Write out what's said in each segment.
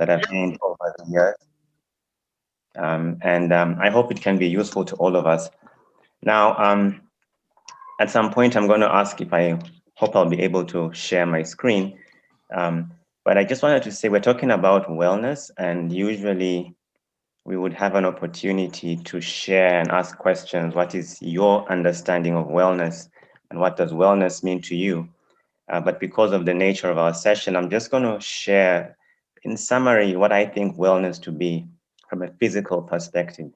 that I've gained over the years. I hope it can be useful to all of us. Now, at some point, I'm going to ask if I hope I'll be able to share my screen. But I just wanted to say we're talking about wellness, and usually we would have an opportunity to share and ask questions. What is your understanding of wellness, and what does wellness mean to you? But because of the nature of our session, I'm just going to share, in summary, what I think wellness to be from a physical perspective.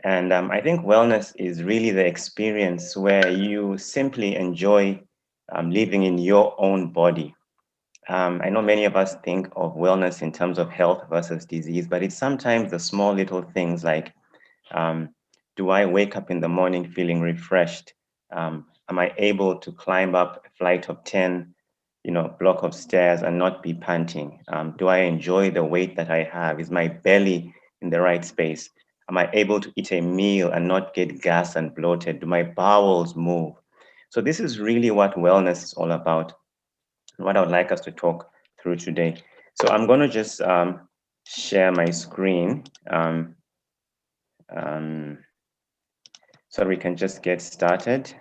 And I think wellness is really the experience where you simply enjoy living in your own body. I know many of us think of wellness in terms of health versus disease, but it's sometimes the small little things like, um, do I wake up in the morning feeling refreshed? Am I able to climb up a flight of 10, block of stairs and not be panting? Do I enjoy the weight that I have? Is my belly in the right space? Am I able to eat a meal and not get gas and bloated? Do my bowels move? So this is really what wellness is all about, and what I would like us to talk through today. So I'm going to just share my screen um, so we can just get started.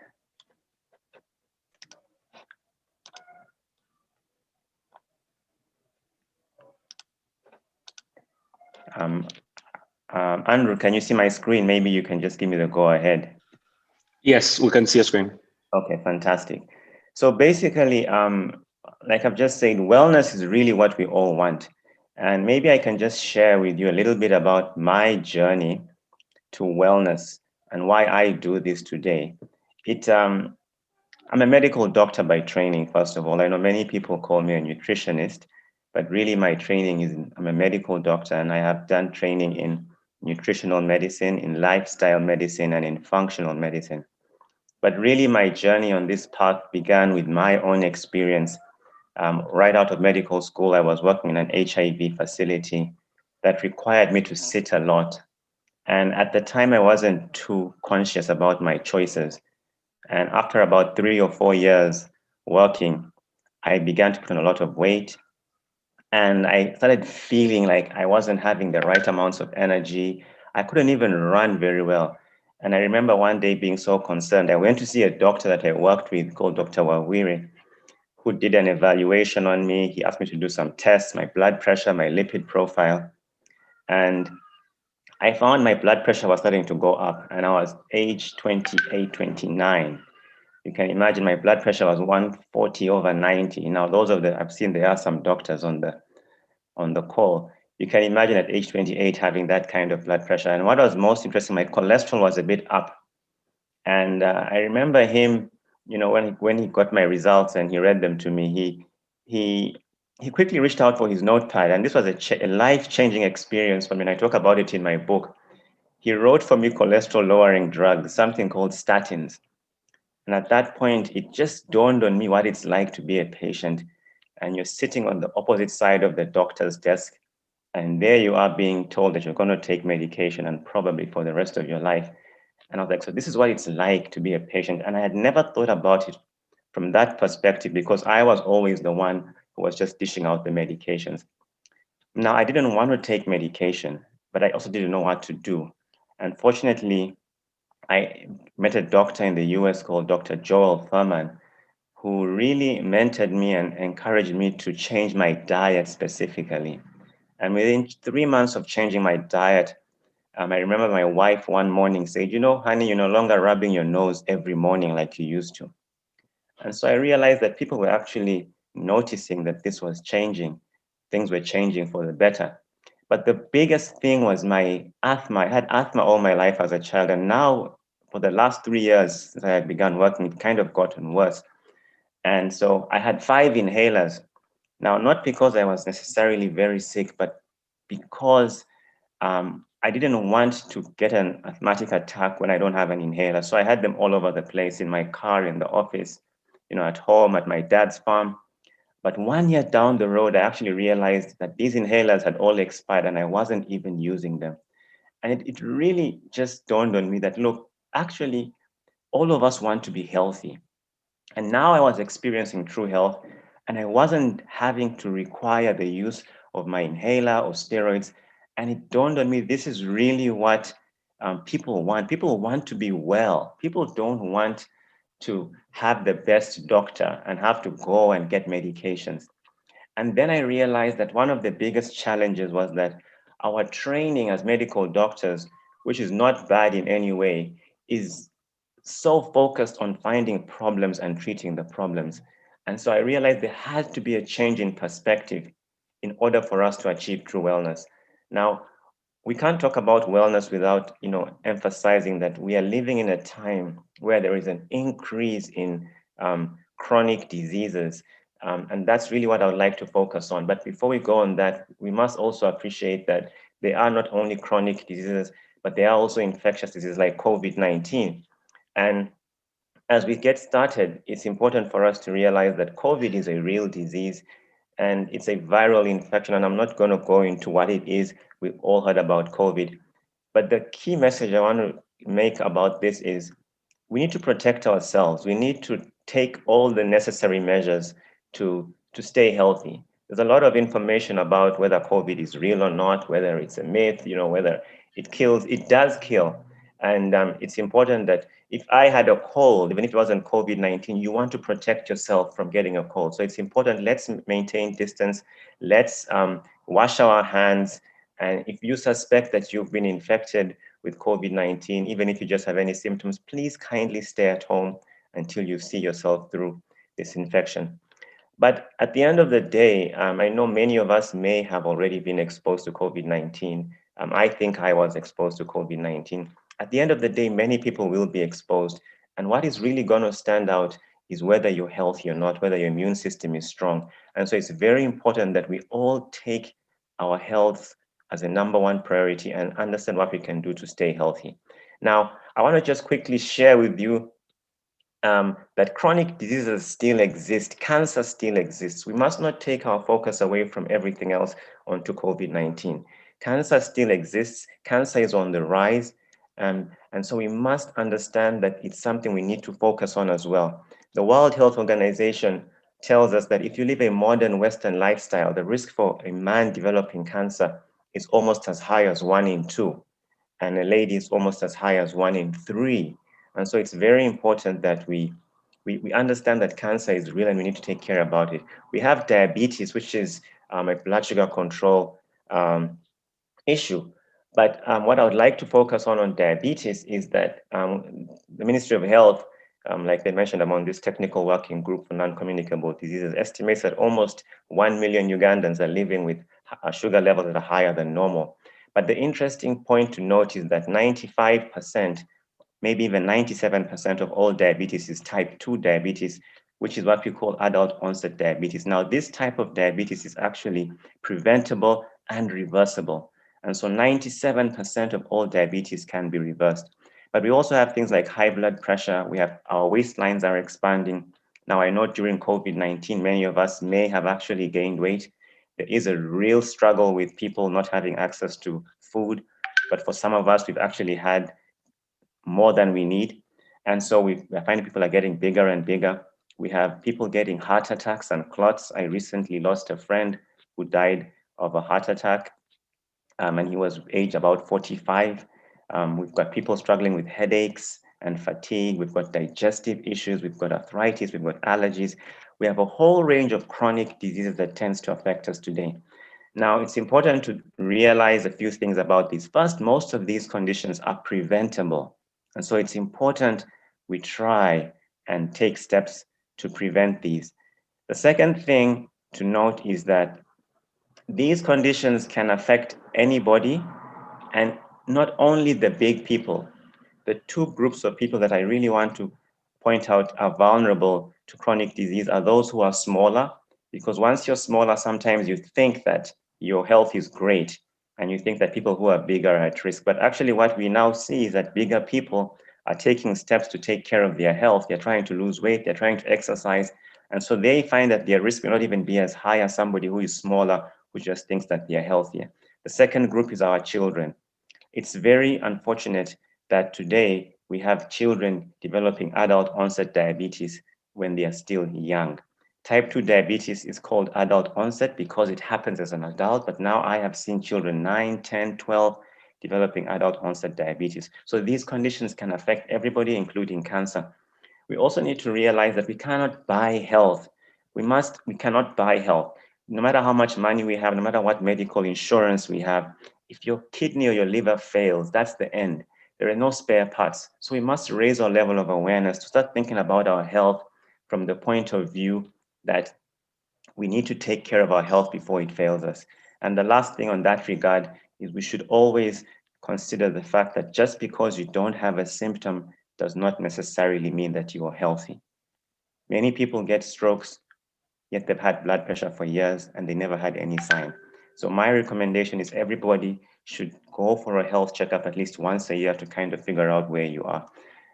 Um, Andrew, can you see my screen? Maybe you can just give me the go ahead. Yes, we can see a screen. Okay, fantastic. So basically, like I've just said, wellness is really what we all want. And maybe I can just share with you a little bit about my journey to wellness and why I do this today. I'm a medical doctor by training, first of all. I know many people call me a nutritionist, but really my training is I'm a medical doctor, and I have done training in nutritional medicine, in lifestyle medicine, and in functional medicine. But really my journey on this path began with my own experience. Right out of medical school, I was working in an HIV facility that required me to sit a lot. And at the time, I wasn't too conscious about my choices. And after about 3 or 4 years working, I began to put on a lot of weight. And I started feeling like I wasn't having the right amounts of energy. I couldn't even run very well. And I remember one day being so concerned. I went to see a doctor that I worked with called Dr. Wawiri, who did an evaluation on me. He asked me to do some tests, my blood pressure, my lipid profile. And I found my blood pressure was starting to go up, and I was age 28, 29. You can imagine my blood pressure was 140 over 90. Now, those of the I've seen there are some doctors on the call. You can imagine at age 28 having that kind of blood pressure. And what was most interesting, my cholesterol was a bit up. And I remember him, when he got my results and he read them to me, he he quickly reached out for his notepad, and this was a life-changing experience for me. And I talk about it in my book. He wrote for me cholesterol-lowering drugs, something called statins. And at that point, it just dawned on me what it's like to be a patient, and you're sitting on the opposite side of the doctor's desk, and there you are being told that you're going to take medication and probably for the rest of your life. And I was like, so this is what it's like to be a patient. And I had never thought about it from that perspective because I was always the one who was just dishing out the medications. Now, I didn't want to take medication, but I also didn't know what to do. Unfortunately, I met a doctor in the US called Dr. Joel Thurman, who really mentored me and encouraged me to change my diet specifically. And within 3 months of changing my diet, I remember my wife one morning said, honey, you're no longer rubbing your nose every morning like you used to. And so I realized that people were actually noticing that this was changing. Things were changing for the better. But the biggest thing was my asthma. I had asthma all my life as a child. And now, for the last 3 years since I had begun working, it kind of gotten worse. And so I had 5 inhalers. Now, not because I was necessarily very sick, but because I didn't want to get an asthmatic attack when I don't have an inhaler. So I had them all over the place, in my car, in the office, at home, at my dad's farm. But 1 year down the road, I actually realized that these inhalers had all expired and I wasn't even using them. And it really just dawned on me that, look, actually, all of us want to be healthy. And now I was experiencing true health, and I wasn't having to require the use of my inhaler or steroids. And it dawned on me, this is really what people want. People want to be well. People don't want to have the best doctor and have to go and get medications. And then I realized that one of the biggest challenges was that our training as medical doctors, which is not bad in any way, is so focused on finding problems and treating the problems. And so I realized there had to be a change in perspective in order for us to achieve true wellness. Now, we can't talk about wellness without emphasizing that we are living in a time where there is an increase in chronic diseases, and that's really what I would like to focus on. But before we go on that, we must also appreciate that they are not only chronic diseases, but they are also infectious diseases like COVID-19. And as we get started, it's important for us to realize that COVID is a real disease and it's a viral infection. And I'm not going to go into what it is. We've all heard about COVID. But the key message I want to make about this is we need to protect ourselves. We need to take all the necessary measures to stay healthy. There's a lot of information about whether COVID is real or not, whether it's a myth, whether it kills. It does kill. And it's important that if I had a cold, even if it wasn't COVID-19, you want to protect yourself from getting a cold. So it's important, let's maintain distance. Let's wash our hands. And if you suspect that you've been infected with COVID-19, even if you just have any symptoms, please kindly stay at home until you see yourself through this infection. But at the end of the day, I know many of us may have already been exposed to COVID-19. I think I was exposed to COVID-19. At the end of the day, many people will be exposed. And what is really going to stand out is whether you're healthy or not, whether your immune system is strong. And so it's very important that we all take our health as a number one priority and understand what we can do to stay healthy. Now, I want to just quickly share with you that chronic diseases still exist, cancer still exists. We must not take our focus away from everything else onto COVID-19. Cancer still exists, cancer is on the rise, and so we must understand that it's something we need to focus on as well. The World Health Organization tells us that if you live a modern Western lifestyle, the risk for a man developing cancer is almost as high as 1 in 2, and a lady is almost as high as 1 in 3. And so it's very important that we understand that cancer is real and we need to take care about it. We have diabetes, which is a blood sugar control issue. But what I would like to focus on diabetes is that the Ministry of Health, like they mentioned among this technical working group for non-communicable diseases, estimates that almost 1 million Ugandans are living with sugar levels that are higher than normal. But the interesting point to note is that 95%, maybe even 97% of all diabetes is type 2 diabetes, which is what we call adult onset diabetes. Now, this type of diabetes is actually preventable and reversible. And so 97% of all diabetes can be reversed. But we also have things like high blood pressure. We have our waistlines are expanding. Now, I know during COVID-19, many of us may have actually gained weight. There is a real struggle with people not having access to food. But for some of us, we've actually had more than we need. And so we're finding people are getting bigger and bigger. We have people getting heart attacks and clots. I recently lost a friend who died of a heart attack, and he was aged about 45. We've got people struggling with headaches and fatigue. We've got digestive issues. We've got arthritis. We've got allergies. We have a whole range of chronic diseases that tends to affect us today. Now, it's important to realize a few things about these. First, most of these conditions are preventable. And so it's important we try and take steps to prevent these. The second thing to note is that these conditions can affect anybody, and not only the big people. The two groups of people that I really want to point out are vulnerable to chronic disease are those who are smaller, because once you're smaller, sometimes you think that your health is great and you think that people who are bigger are at risk. But actually, what we now see is that bigger people are taking steps to take care of their health. They're trying to lose weight, they're trying to exercise. And so they find that their risk may not even be as high as somebody who is smaller, who just thinks that they're healthier. The second group is our children. It's very unfortunate that today we have children developing adult onset diabetes when they are still young. Type 2 diabetes is called adult onset because it happens as an adult, but now I have seen children 9, 10, 12 developing adult onset diabetes. So these conditions can affect everybody, including cancer. We also need to realize that we cannot buy health. We cannot buy health. No matter how much money we have, no matter what medical insurance we have, if your kidney or your liver fails, that's the end. There are no spare parts. So we must raise our level of awareness to start thinking about our health from the point of view that we need to take care of our health before it fails us. And the last thing on that regard is we should always consider the fact that just because you don't have a symptom does not necessarily mean that you are healthy. Many people get strokes, yet they've had blood pressure for years and they never had any sign. So my recommendation is everybody should go for a health checkup at least once a year to kind of figure out where you are.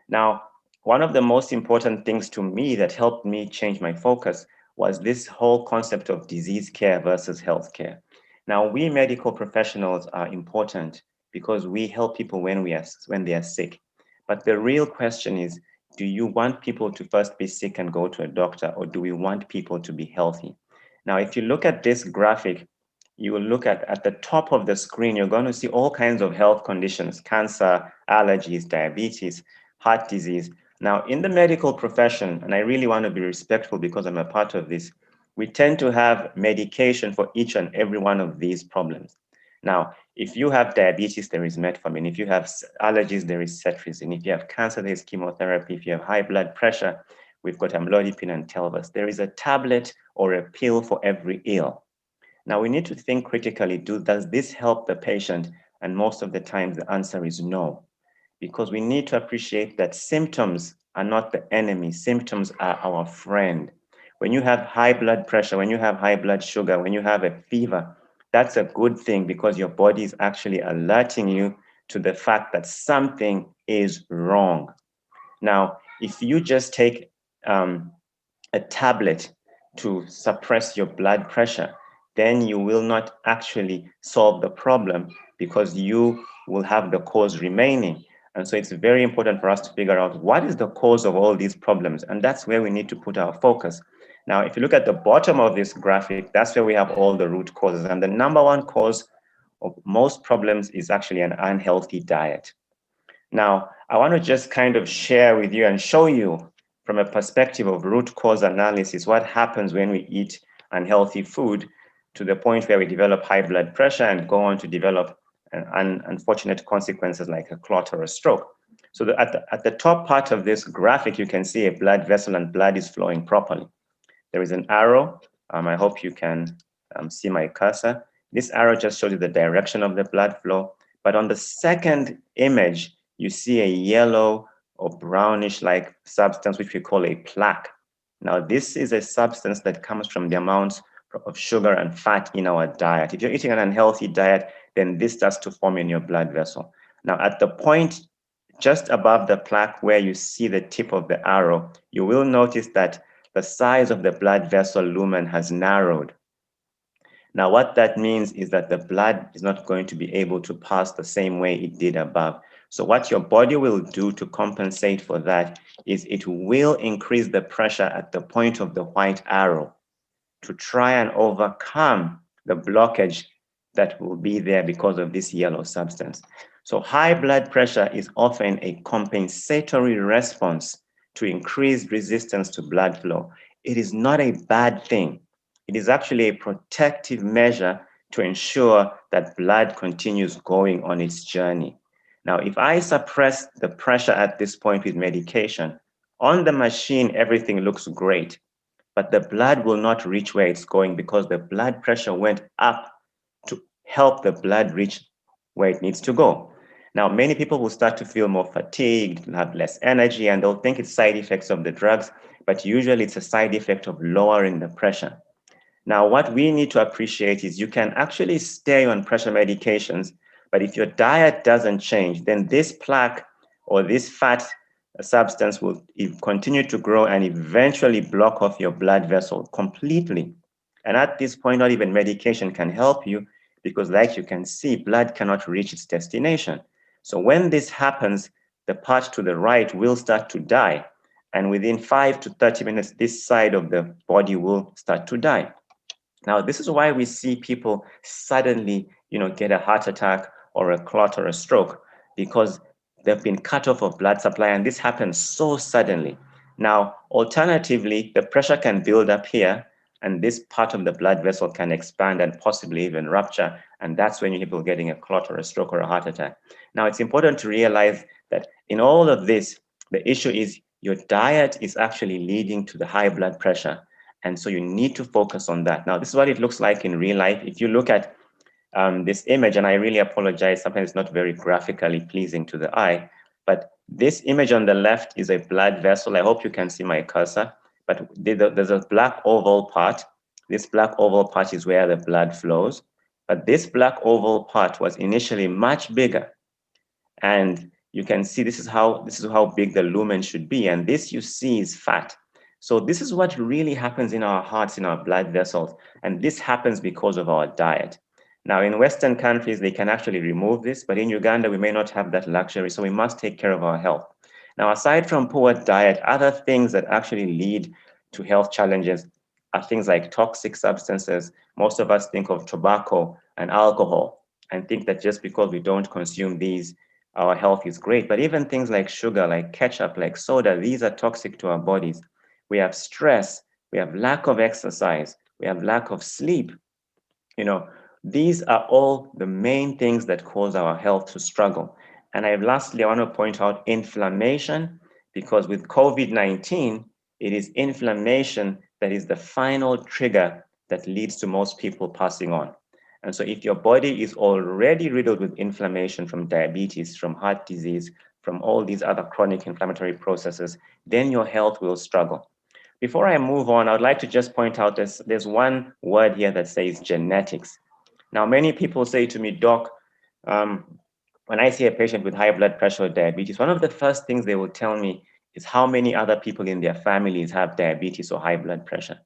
Now, one of the most important things to me that helped me change my focus was this whole concept of disease care versus health care. Now, we medical professionals are important because we help people when they are sick. But the real question is, do you want people to first be sick and go to a doctor, or do we want people to be healthy? Now, if you look at this graphic, you will look at the top of the screen, you're going to see all kinds of health conditions, cancer, allergies, diabetes, heart disease. Now, in the medical profession, and I really want to be respectful because I'm a part of this, we tend to have medication for each and every one of these problems. Now, if you have diabetes, there is metformin. If you have allergies, there is cetirizine. If you have cancer, there is chemotherapy. If you have high blood pressure, we've got amlodipine and Telvas. There is a tablet or a pill for every ill. Now, we need to think critically, does this help the patient? And most of the time, the answer is no, because we need to appreciate that symptoms are not the enemy. Symptoms are our friend. When you have high blood pressure, when you have high blood sugar, when you have a fever, that's a good thing because your body is actually alerting you to the fact that something is wrong. Now, if you just take a tablet to suppress your blood pressure, then you will not actually solve the problem because you will have the cause remaining. And so it's very important for us to figure out what is the cause of all these problems. And that's where we need to put our focus. Now, if you look at the bottom of this graphic, that's where we have all the root causes. And the number one cause of most problems is actually an unhealthy diet. Now, I want to just kind of share with you and show you from a perspective of root cause analysis what happens when we eat unhealthy food to the point where we develop high blood pressure and go on to develop unfortunate consequences like a clot or a stroke. So at the top part of this graphic, you can see a blood vessel and blood is flowing properly. There is an arrow. I hope you can see my cursor. This arrow just shows you the direction of the blood flow. But on the second image, you see a yellow or brownish like substance, which we call a plaque. Now, this is a substance that comes from the amounts of sugar and fat in our diet. If you're eating an unhealthy diet, then this starts to form in your blood vessel. Now, at the point just above the plaque where you see the tip of the arrow, you will notice that the size of the blood vessel lumen has narrowed. Now, what that means is that the blood is not going to be able to pass the same way it did above. So what your body will do to compensate for that is it will increase the pressure at the point of the white arrow to try and overcome the blockage that will be there because of this yellow substance. So high blood pressure is often a compensatory response to increased resistance to blood flow. It is not a bad thing. It is actually a protective measure to ensure that blood continues going on its journey. Now, if I suppress the pressure at this point with medication, on the machine, everything looks great, but the blood will not reach where it's going because the blood pressure went up to help the blood reach where it needs to go. Now, many people will start to feel more fatigued, have less energy, and they'll think it's side effects of the drugs, but usually it's a side effect of lowering the pressure. Now, what we need to appreciate is you can actually stay on pressure medications, but if your diet doesn't change, then this plaque or this fat substance will continue to grow and eventually block off your blood vessel completely. And at this point, not even medication can help you because, like you can see, blood cannot reach its destination. So when this happens, the part to the right will start to die. And within 5 to 30 minutes, this side of the body will start to die. Now, this is why we see people suddenly, get a heart attack or a clot or a stroke, because they've been cut off of blood supply, and this happens so suddenly. Now, alternatively, the pressure can build up here, and this part of the blood vessel can expand and possibly even rupture, and that's when you people getting a clot or a stroke or a heart attack. Now, it's important to realize that in all of this, the issue is your diet is actually leading to the high blood pressure. And so you need to focus on that. Now, this is what it looks like in real life. If you look at this image, and I really apologize, sometimes it's not very graphically pleasing to the eye, but this image on the left is a blood vessel. I hope you can see my cursor, but there's a black oval part. This black oval part is where the blood flows, but this black oval part was initially much bigger. And you can see this is how big the lumen should be. And this you see is fat. So this is what really happens in our hearts, in our blood vessels. And this happens because of our diet. Now, in Western countries, they can actually remove this, but in Uganda, we may not have that luxury. So we must take care of our health. Now, aside from poor diet, other things that actually lead to health challenges are things like toxic substances. Most of us think of tobacco and alcohol and think that just because we don't consume these, our health is great. But even things like sugar, like ketchup, like soda, these are toxic to our bodies. We have stress, we have lack of exercise, we have lack of sleep. You know, these are all the main things that cause our health to struggle. And lastly, I want to point out inflammation, because with COVID-19, it is inflammation that is the final trigger that leads to most people passing on. And so if your body is already riddled with inflammation from diabetes, from heart disease, from all these other chronic inflammatory processes, then your health will struggle. Before I move on, I would like to just point out there's one word here that says genetics. Now, many people say to me, Doc, when I see a patient with high blood pressure or diabetes, one of the first things they will tell me is how many other people in their families have diabetes or high blood pressure.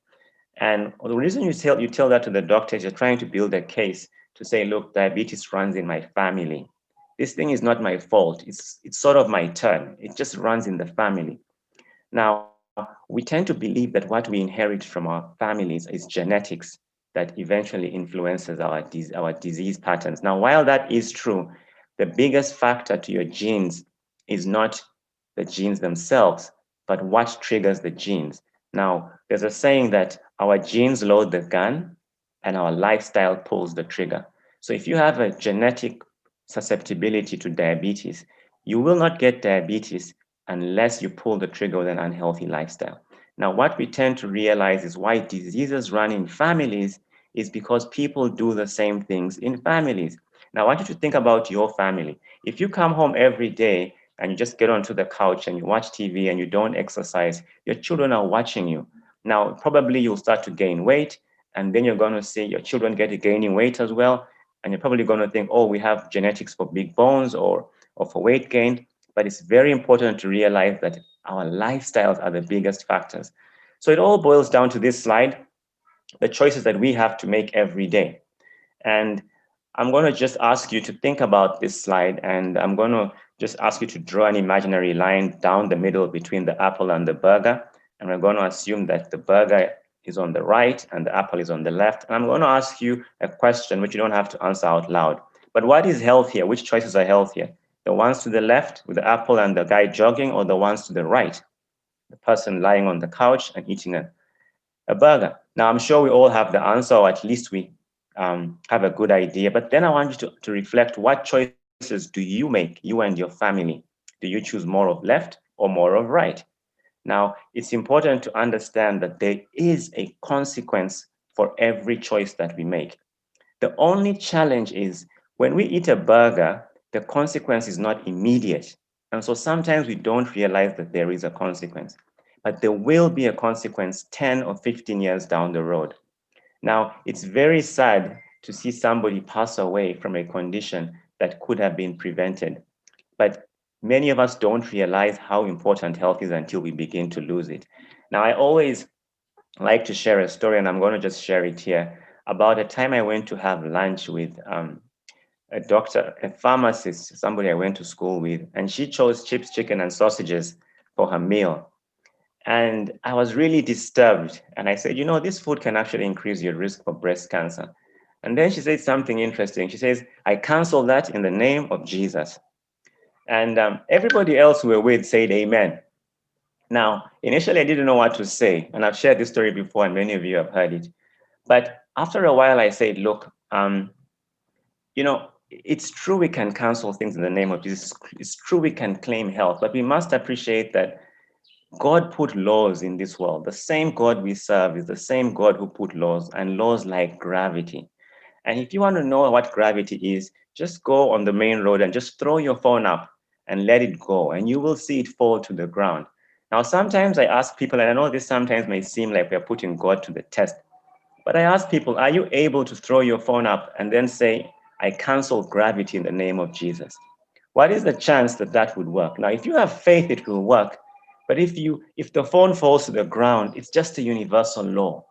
And the reason you tell that to the doctor is you're trying to build a case to say, look, diabetes runs in my family. This thing is not my fault. It's sort of my turn. It just runs in the family. Now, we tend to believe that what we inherit from our families is genetics that eventually influences our disease patterns. Now, while that is true, the biggest factor to your genes is not the genes themselves, but what triggers the genes. Now, there's a saying that our genes load the gun and our lifestyle pulls the trigger. So if you have a genetic susceptibility to diabetes, you will not get diabetes unless you pull the trigger with an unhealthy lifestyle. Now, what we tend to realize is why diseases run in families is because people do the same things in families. Now, I want you to think about your family. If you come home every day and you just get onto the couch and you watch TV and you don't exercise, your children are watching you. Now, probably you'll start to gain weight, and then you're going to see your children gaining weight as well. And you're probably going to think, oh, we have genetics for big bones or for weight gain. But it's very important to realize that our lifestyles are the biggest factors. So it all boils down to this slide, the choices that we have to make every day. And I'm going to just ask you to think about this slide, and I'm going to just ask you to draw an imaginary line down the middle between the apple and the burger. And we're going to assume that the burger is on the right and the apple is on the left. And I'm going to ask you a question which you don't have to answer out loud. But what is healthier? Which choices are healthier? The ones to the left with the apple and the guy jogging, or the ones to the right, the person lying on the couch and eating a burger? Now, I'm sure we all have the answer, or at least we have a good idea. But then I want you to reflect, what choices do you make, you and your family? Do you choose more of left or more of right? Now, it's important to understand that there is a consequence for every choice that we make. The only challenge is when we eat a burger, the consequence is not immediate. And so sometimes we don't realize that there is a consequence, but there will be a consequence 10 or 15 years down the road. Now, it's very sad to see somebody pass away from a condition that could have been prevented. But many of us don't realize how important health is until we begin to lose it. Now, I always like to share a story, and I'm going to just share it here, about a time I went to have lunch with a doctor, a pharmacist, somebody I went to school with, and she chose chips, chicken, and sausages for her meal. And I was really disturbed. And I said, this food can actually increase your risk for breast cancer. And then she said something interesting. She says, I cancel that in the name of Jesus. And everybody else we were with said amen. Now, initially, I didn't know what to say. And I've shared this story before, and many of you have heard it. But after a while, I said, look, it's true we can cancel things in the name of Jesus. It's true we can claim health, but we must appreciate that God put laws in this world. The same God we serve is the same God who put laws, and laws like gravity. And if you want to know what gravity is, just go on the main road and just throw your phone up and let it go, and you will see it fall to the ground. Now, sometimes I ask people, and I know this sometimes may seem like we're putting God to the test, but I ask people, are you able to throw your phone up and then say, I cancel gravity in the name of Jesus? What is the chance that that would work? Now, if you have faith, it will work. But if the phone falls to the ground, it's just a universal law.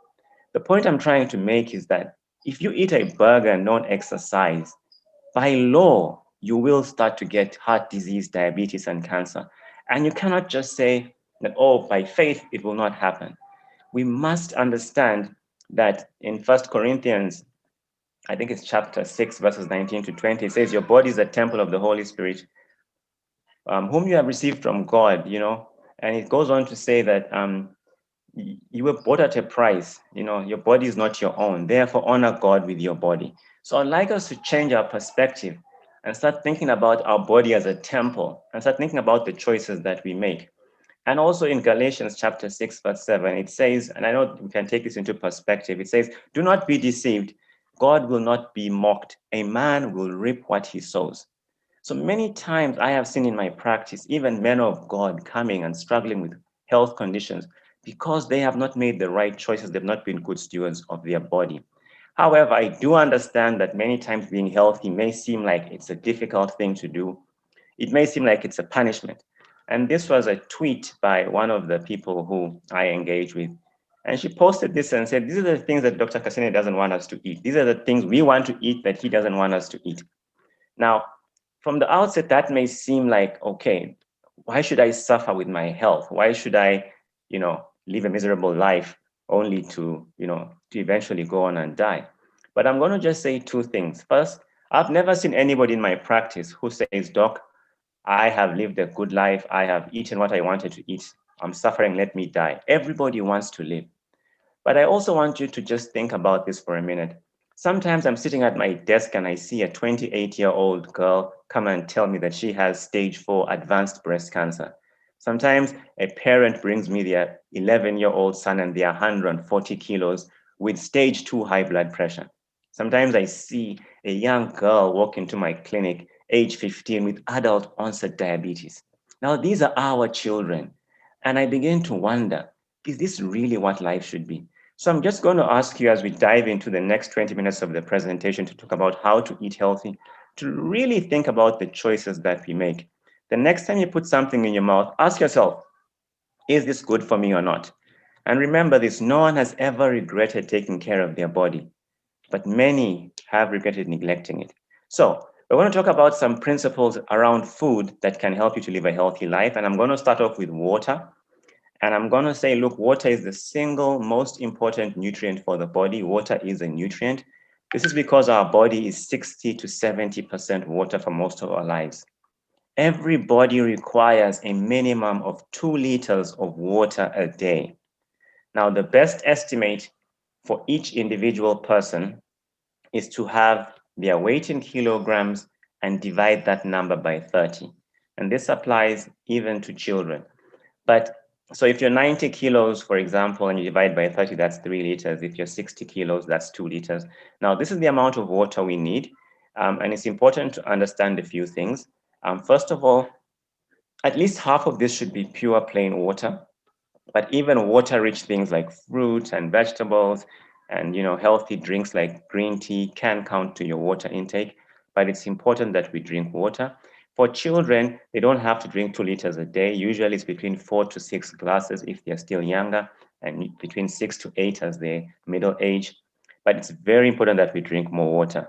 The point I'm trying to make is that if you eat a burger and don't exercise, by law, you will start to get heart disease, diabetes, and cancer. And you cannot just say that, oh, by faith, it will not happen. We must understand that in First Corinthians, I think it's chapter 6, verses 19 to 20, it says, your body is a temple of the Holy Spirit, whom you have received from God, and it goes on to say that you were bought at a price. Your body is not your own. Therefore, honor God with your body. So I'd like us to change our perspective and start thinking about our body as a temple and start thinking about the choices that we make. And also in Galatians chapter 6, verse 7, it says, and I know we can take this into perspective, it says, do not be deceived. God will not be mocked. A man will reap what he sows. So many times I have seen in my practice, even men of God coming and struggling with health conditions because they have not made the right choices. They've not been good stewards of their body. However, I do understand that many times being healthy may seem like it's a difficult thing to do. It may seem like it's a punishment. And this was a tweet by one of the people who I engage with. And she posted this and said, these are the things that Dr. Kasenene doesn't want us to eat. These are the things we want to eat that he doesn't want us to eat. Now, from the outset, that may seem like, okay, why should I suffer with my health? Why should I, live a miserable life only to eventually go on and die? But I'm going to just say two things. First, I've never seen anybody in my practice who says, Doc, I have lived a good life. I have eaten what I wanted to eat. I'm suffering. Let me die. Everybody wants to live. But I also want you to just think about this for a minute. Sometimes I'm sitting at my desk and I see a 28-year-old girl come and tell me that she has stage 4 advanced breast cancer. Sometimes a parent brings me their 11-year-old son and they are 140 kilos with stage 2 high blood pressure. Sometimes I see a young girl walk into my clinic, age 15, with adult onset diabetes. Now, these are our children. And I begin to wonder, is this really what life should be? So I'm just going to ask you as we dive into the next 20 minutes of the presentation to talk about how to eat healthy, to really think about the choices that we make. The next time you put something in your mouth, ask yourself, is this good for me or not? And remember this, no one has ever regretted taking care of their body, but many have regretted neglecting it. So we're going to talk about some principles around food that can help you to live a healthy life. And I'm going to start off with water. And I'm going to say, look, water is the single most important nutrient for the body. Water is a nutrient. This is because our body is 60 to 70% water for most of our lives. Every body requires a minimum of 2 liters of water a day. Now, the best estimate for each individual person is to have their weight in kilograms and divide that number by 30. And this applies even to children. But so if you're 90 kilos, for example, and you divide by 30, that's 3 liters. If you're 60 kilos, that's 2 liters. Now, this is the amount of water we need. And it's important to understand a few things. First of all, at least half of this should be pure plain water. But even water-rich things like fruits and vegetables and healthy drinks like green tea can count to your water intake. But it's important that we drink water. For children, they don't have to drink 2 liters a day. Usually it's between 4 to 6 glasses if they're still younger, and between 6 to 8 as they middle age. But it's very important that we drink more water.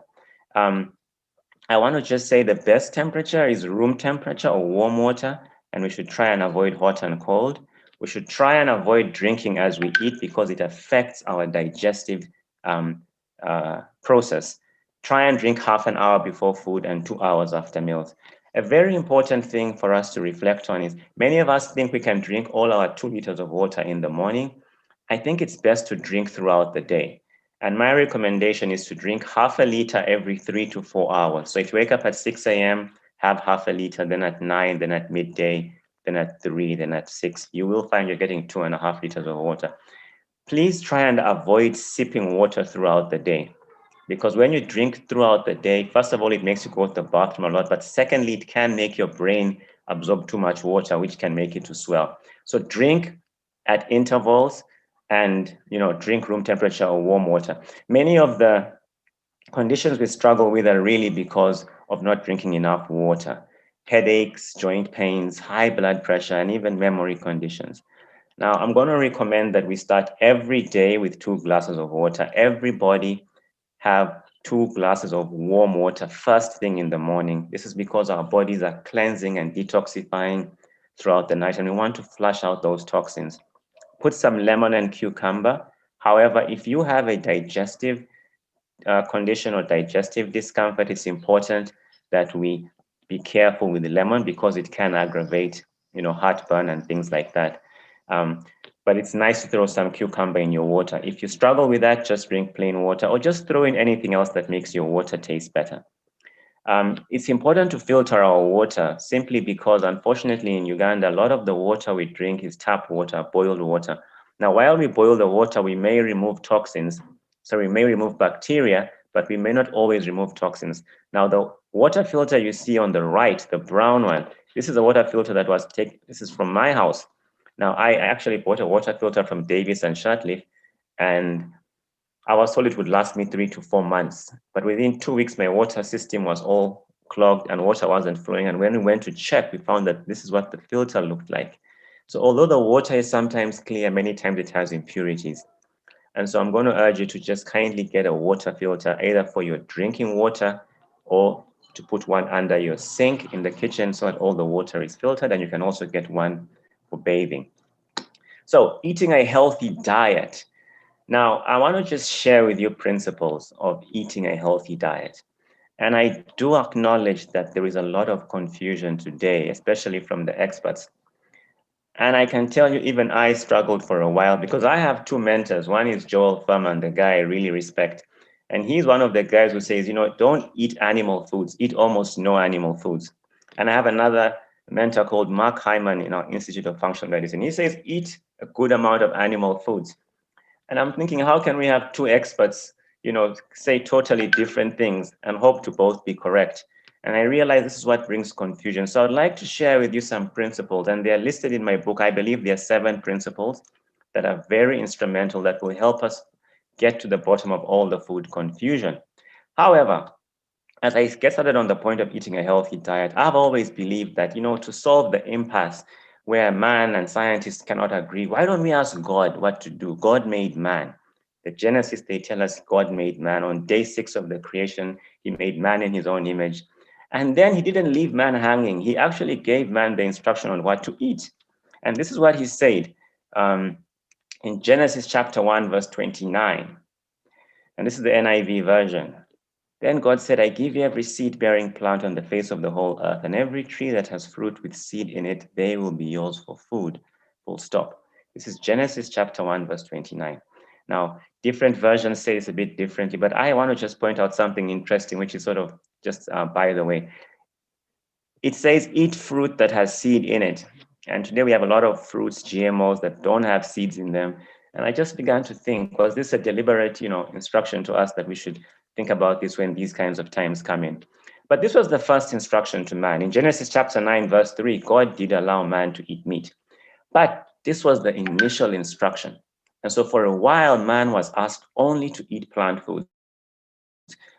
I want to just say the best temperature is room temperature or warm water, and we should try and avoid hot and cold. We should try and avoid drinking as we eat because it affects our digestive process. Try and drink half an hour before food and 2 hours after meals. A very important thing for us to reflect on is many of us think we can drink all our 2 liters of water in the morning. I think it's best to drink throughout the day. And my recommendation is to drink half a liter every 3 to 4 hours. So if you wake up at 6 a.m., have half a liter, then at 9, then at midday, then at 3, then at 6, you will find you're getting 2.5 liters of water. Please try and avoid sipping water throughout the day. Because when you drink throughout the day, first of all, it makes you go to the bathroom a lot. But secondly, it can make your brain absorb too much water, which can make it to swell. So drink at intervals and drink room temperature or warm water. Many of the conditions we struggle with are really because of not drinking enough water. Headaches, joint pains, high blood pressure, and even memory conditions. Now, I'm going to recommend that we start every day with 2 glasses of water. Everybody have 2 glasses of warm water first thing in the morning. This is because our bodies are cleansing and detoxifying throughout the night, and we want to flush out those toxins. Put some lemon and cucumber. However, if you have a digestive condition or digestive discomfort, it's important that we be careful with the lemon because it can aggravate, heartburn and things like that. But it's nice to throw some cucumber in your water. If you struggle with that, just drink plain water or just throw in anything else that makes your water taste better. It's important to filter our water simply because, unfortunately, in Uganda, a lot of the water we drink is tap water, boiled water. Now, while we boil the water, we may remove toxins. So we may remove bacteria, but we may not always remove toxins. Now, the water filter you see on the right, the brown one, this is a water filter that was taken. This is from my house. Now, I actually bought a water filter from Davis and Shirtliff, and I was told it would last me 3 to 4 months. But within 2 weeks, my water system was all clogged and water wasn't flowing. And when we went to check, we found that this is what the filter looked like. So although the water is sometimes clear, many times it has impurities. And so I'm going to urge you to just kindly get a water filter, either for your drinking water or to put one under your sink in the kitchen so that all the water is filtered. And you can also get one for bathing. So eating a healthy diet. Now, I want to just share with you principles of eating a healthy diet. And I do acknowledge that there is a lot of confusion today, especially from the experts. And I can tell you, even I struggled for a while because I have two mentors. One is Joel Furman, the guy I really respect. And he's one of the guys who says, don't eat animal foods, eat almost no animal foods. And I have another mentor called Mark Hyman in our Institute of Functional Medicine. He says, eat a good amount of animal foods. And I'm thinking, how can we have two experts, say totally different things and hope to both be correct? And I realize this is what brings confusion. So I'd like to share with you some principles, and they're listed in my book. I believe there are 7 principles that are very instrumental that will help us get to the bottom of all the food confusion. However, as I get started on the point of eating a healthy diet, I've always believed that, to solve the impasse where man and scientists cannot agree, why don't we ask God what to do? God made man. The Genesis, they tell us God made man. On day 6 of the creation, he made man in his own image. And then he didn't leave man hanging. He actually gave man the instruction on what to eat. And this is what he said in Genesis chapter 1, verse 29. And this is the NIV version. Then God said, I give you every seed-bearing plant on the face of the whole earth, and every tree that has fruit with seed in it, they will be yours for food. Full stop. This is Genesis chapter 1, verse 29. Now, different versions say it's a bit differently, but I want to just point out something interesting, which is sort of just by the way. It says, eat fruit that has seed in it. And today we have a lot of fruits, GMOs that don't have seeds in them. And I just began to think, was this a deliberate, instruction to us that we should think about this when these kinds of times come in? But this was the first instruction to man. In Genesis chapter 9, verse 3, God did allow man to eat meat. But this was the initial instruction. And so for a while, man was asked only to eat plant foods.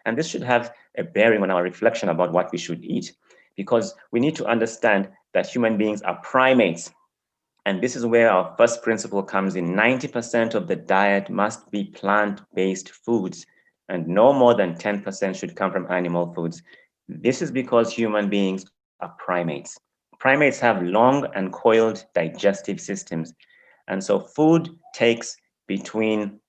And this should have a bearing on our reflection about what we should eat, because we need to understand that human beings are primates. And this is where our first principle comes in. 90% of the diet must be plant-based foods, and no more than 10% should come from animal foods. This is because human beings are primates. Primates have long and coiled digestive systems. And so food takes between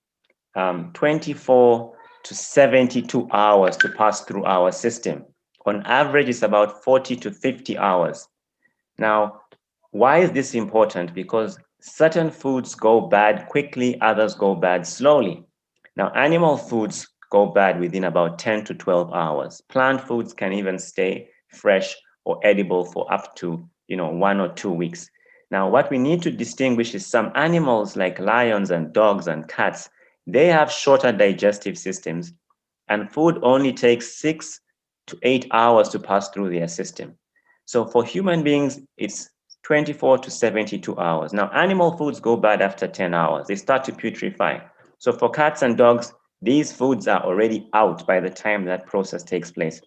24 to 72 hours to pass through our system. On average, it's about 40 to 50 hours. Now, why is this important? Because certain foods go bad quickly, others go bad slowly. Now, animal foods go bad within about 10 to 12 hours. Plant foods can even stay fresh or edible for up to 1 or 2 weeks. Now, what we need to distinguish is some animals like lions and dogs and cats, they have shorter digestive systems, and food only takes 6 to 8 hours to pass through their system. So for human beings, it's 24 to 72 hours. Now, animal foods go bad after 10 hours. They start to putrefy. So for cats and dogs, these foods are already out by the time that process takes place.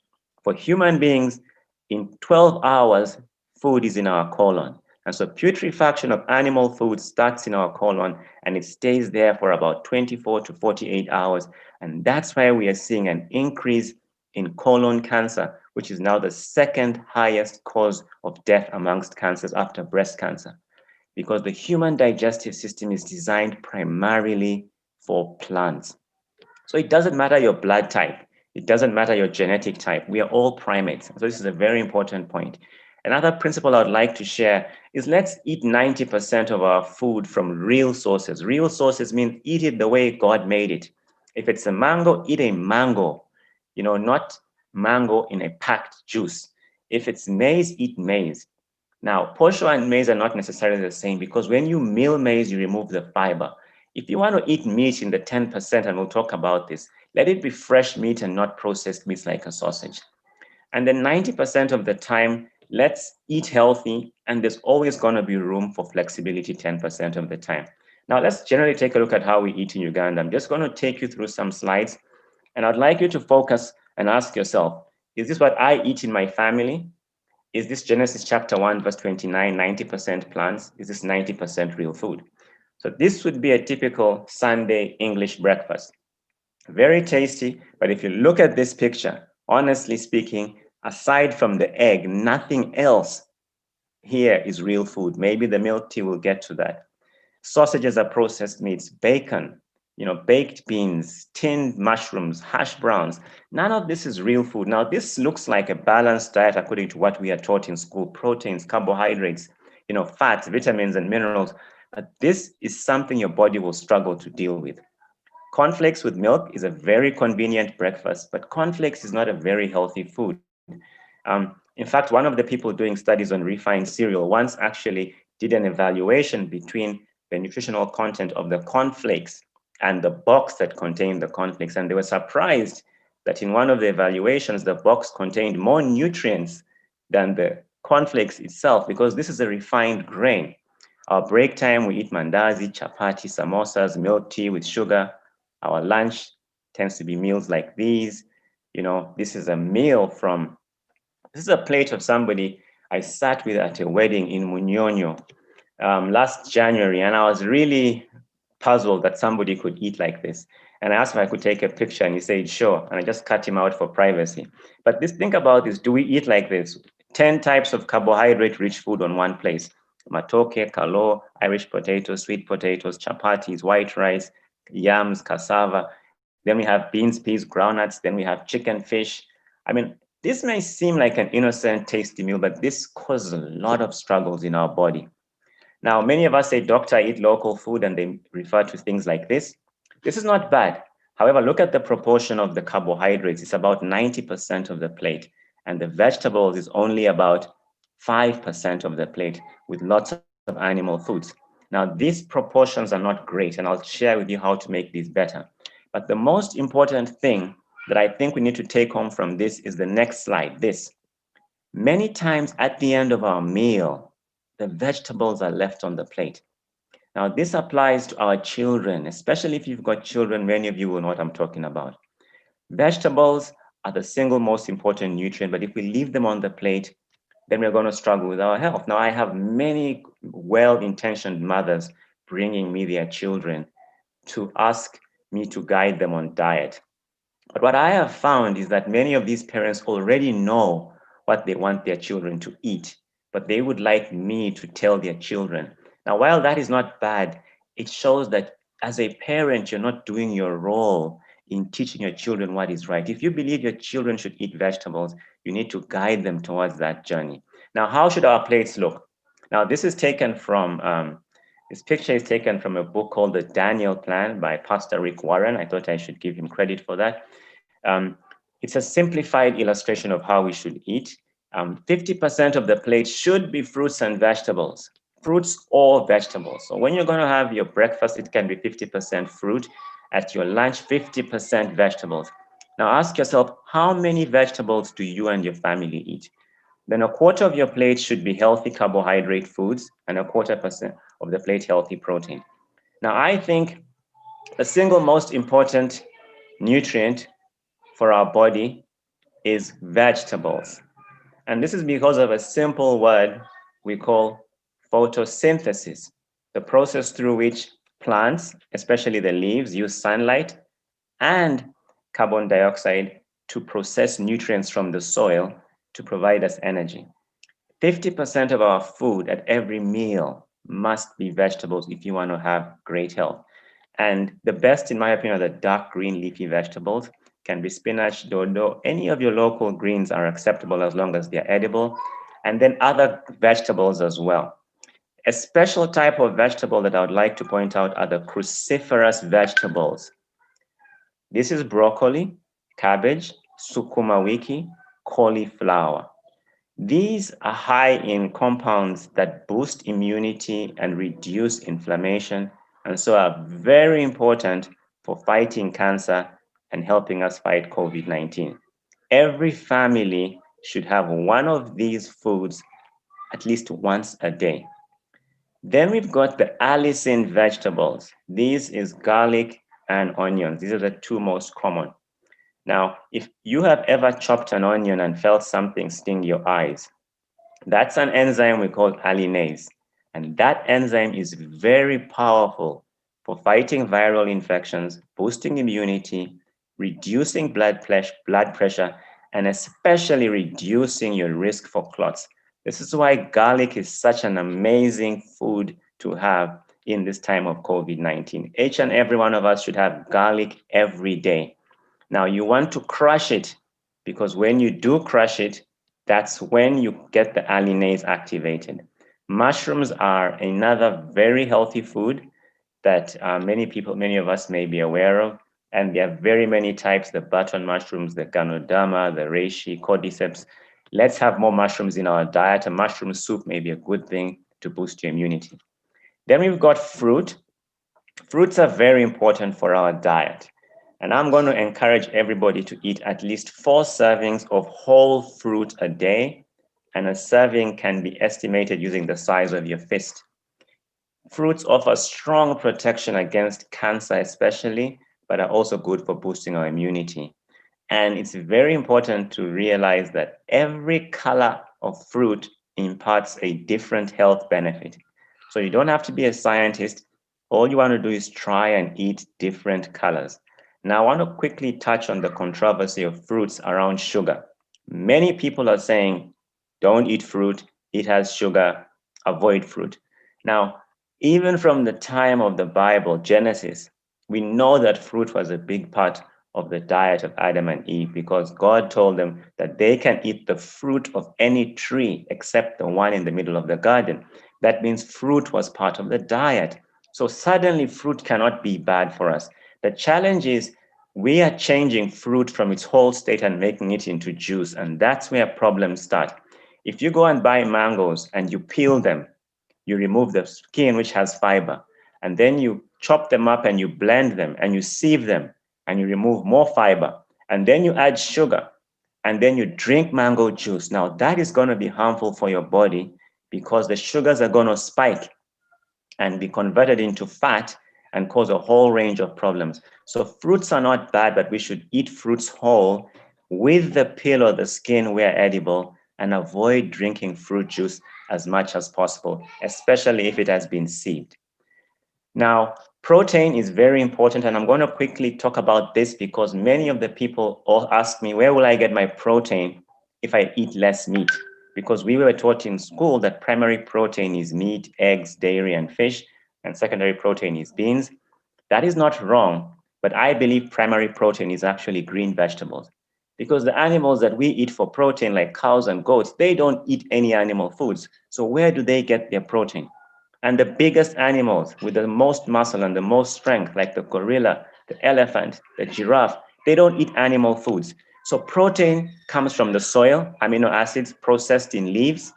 For human beings, in 12 hours, food is in our colon. And so putrefaction of animal food starts in our colon and it stays there for about 24 to 48 hours. And that's why we are seeing an increase in colon cancer, which is now the second highest cause of death amongst cancers after breast cancer, because the human digestive system is designed primarily for plants. So it doesn't matter your blood type. It doesn't matter your genetic type. We are all primates. So this is a very important point. Another principle I would like to share is let's eat 90% of our food from real sources. Real sources mean eat it the way God made it. If it's a mango, eat a mango, not mango in a packed juice. If it's maize, eat maize. Now, posho and maize are not necessarily the same because when you mill maize, you remove the fiber. If you want to eat meat in the 10%, and we'll talk about this, let it be fresh meat and not processed meats like a sausage. And then 90% of the time, let's eat healthy, and there's always going to be room for flexibility 10% of the time. Now, let's generally take a look at how we eat in Uganda. I'm just going to take you through some slides, and I'd like you to focus and ask yourself, is this what I eat in my family? Is this Genesis chapter 1, verse 29, 90% plants? Is this 90% real food? So this would be a typical Sunday English breakfast. Very tasty, but if you look at this picture, honestly speaking, aside from the egg, nothing else here is real food. Maybe the milk tea will get to that. Sausages are processed meats, bacon, baked beans, tinned mushrooms, hash browns. None of this is real food. Now, this looks like a balanced diet according to what we are taught in school: proteins, carbohydrates, fats, vitamins, and minerals. But this is something your body will struggle to deal with. Cornflakes with milk is a very convenient breakfast, but cornflakes is not a very healthy food. In fact, one of the people doing studies on refined cereal once actually did an evaluation between the nutritional content of the cornflakes and the box that contained the cornflakes. And they were surprised that in one of the evaluations, the box contained more nutrients than the cornflakes itself, because this is a refined grain. Our break time, we eat mandazi, chapati, samosas, milk tea with sugar. Our lunch tends to be meals like these. This is a meal from this is a plate of somebody I sat with at a wedding in Munyonyo last January, and I was really puzzled that somebody could eat like this. And I asked if I could take a picture, and he said, sure. And I just cut him out for privacy. But think about this. Do we eat like this? 10 types of carbohydrate-rich food on one place. Matoke, kalo, Irish potatoes, sweet potatoes, chapatis, white rice, yams, cassava. Then we have beans, peas, groundnuts. Then we have chicken, fish. I mean, this may seem like an innocent, tasty meal, but this causes a lot of struggles in our body. Now, many of us say, doctor, I eat local food, and they refer to things like this. This is not bad. However, look at the proportion of the carbohydrates. It's about 90% of the plate, and the vegetables is only about 5% of the plate, with lots of animal foods. Now, these proportions are not great, and I'll share with you how to make these better. But the most important thing that I think we need to take home from this is the next slide, this. Many times at the end of our meal, the vegetables are left on the plate. Now, this applies to our children, especially if you've got children. Many of you will know what I'm talking about. Vegetables are the single most important nutrient, but if we leave them on the plate, then we're going to struggle with our health. Now, I have many well-intentioned mothers bringing me their children to ask me to guide them on diet. But what I have found is that many of these parents already know what they want their children to eat, but they would like me to tell their children. Now, while that is not bad, it shows that as a parent, you're not doing your role in teaching your children what is right. If you believe your children should eat vegetables, you need to guide them towards that journey. Now, how should our plates look? Now, this picture is taken from a book called The Daniel Plan by Pastor Rick Warren. I thought I should give him credit for that. Um, it's a simplified illustration of how we should eat. 50% of the plate should be fruits and vegetables, fruits or vegetables. So when you're going to have your breakfast, it can be 50% fruit. At your lunch, 50% vegetables. Now ask yourself, how many vegetables do you and your family eat? Then a quarter of your plate should be healthy carbohydrate foods and a quarter percent of the plate healthy protein. Now I think the single most important nutrient for our body is vegetables. And this is because of a simple word we call photosynthesis, the process through which plants, especially the leaves, use sunlight and carbon dioxide to process nutrients from the soil to provide us energy. 50% of our food at every meal must be vegetables if you want to have great health. And the best, in my opinion, are the dark green leafy vegetables. Can be spinach, dodo, any of your local greens are acceptable as long as they're edible. And then other vegetables as well. A special type of vegetable that I would like to point out are the cruciferous vegetables. This is broccoli, cabbage, sukuma wiki, cauliflower. These are high in compounds that boost immunity and reduce inflammation, and so are very important for fighting cancer and helping us fight COVID-19. Every family should have one of these foods at least once a day. Then we've got the allicin vegetables. These is garlic and onions. These are the two most common. Now, if you have ever chopped an onion and felt something sting your eyes, that's an enzyme we call allinase. And that enzyme is very powerful for fighting viral infections, boosting immunity, reducing blood pressure, and especially reducing your risk for clots. This is why garlic is such an amazing food to have in this time of COVID-19. Each and every one of us should have garlic every day. Now, you want to crush it because when you do crush it, that's when you get the allinase activated. Mushrooms are another very healthy food that many of us may be aware of. And there are very many types, the button mushrooms, the ganoderma, the reishi, cordyceps. Let's have more mushrooms in our diet. A mushroom soup may be a good thing to boost your immunity. Then we've got fruit. Fruits are very important for our diet. And I'm going to encourage everybody to eat at least 4 servings of whole fruit a day. And a serving can be estimated using the size of your fist. Fruits offer strong protection against cancer, especially, but are also good for boosting our immunity. And it's very important to realize that every color of fruit imparts a different health benefit. So you don't have to be a scientist. All you want to do is try and eat different colors. Now, I want to quickly touch on the controversy of fruits around sugar. Many people are saying, don't eat fruit, it has sugar, avoid fruit. Now, even from the time of the Bible, Genesis, we know that fruit was a big part of the diet of Adam and Eve because God told them that they can eat the fruit of any tree except the one in the middle of the garden. That means fruit was part of the diet. So suddenly fruit cannot be bad for us. The challenge is we are changing fruit from its whole state and making it into juice, and that's where problems start. If you go and buy mangoes and you peel them, you remove the skin, which has fiber, and then you chop them up and you blend them and you sieve them and you remove more fiber, and then you add sugar, and then you drink mango juice. Now, that is going to be harmful for your body because the sugars are going to spike and be converted into fat and cause a whole range of problems. So fruits are not bad, but we should eat fruits whole with the peel or the skin where edible and avoid drinking fruit juice as much as possible, especially if it has been sieved. Now, protein is very important, and I'm going to quickly talk about this because many of the people all ask me, where will I get my protein if I eat less meat? because we were taught in school that primary protein is meat, eggs, dairy, and fish, and secondary protein is beans. That is not wrong, but I believe primary protein is actually green vegetables, because the animals that we eat for protein, like cows and goats, they don't eat any animal foods. So where do they get their protein? And the biggest animals with the most muscle and the most strength, like the gorilla, the elephant, the giraffe, they don't eat animal foods. So protein comes from the soil, amino acids processed in leaves,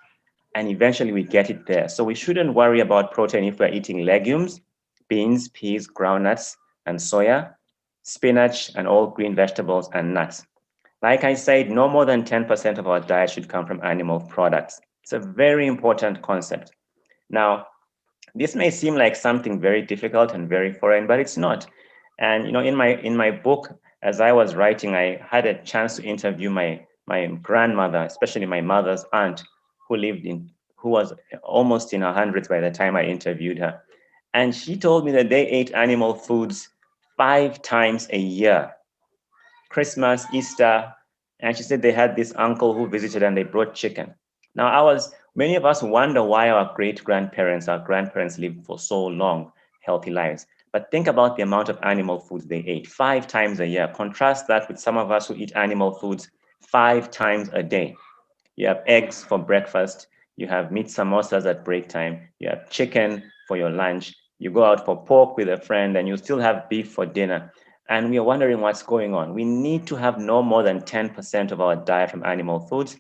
and eventually we get it there. So we shouldn't worry about protein if we're eating legumes, beans, peas, groundnuts, and soya, spinach, and all green vegetables and nuts. Like I said, no more than 10% of our diet should come from animal products. It's a very important concept. Now, this may seem like something very difficult and very foreign, but it's not. And in my book, as I was writing, I had a chance to interview my grandmother, especially my mother's aunt, who lived in who was almost in her hundreds by the time I interviewed her. And she told me that they ate animal foods 5 times a year. Christmas, Easter, and she said they had this uncle who visited and they brought chicken. Now, many of us wonder why our grandparents lived for so long, healthy lives. But think about the amount of animal foods they ate 5 times a year. Contrast that with some of us who eat animal foods 5 times a day. You have eggs for breakfast. You have meat samosas at break time. You have chicken for your lunch. You go out for pork with a friend and you still have beef for dinner. And we are wondering what's going on. We need to have no more than 10% of our diet from animal foods.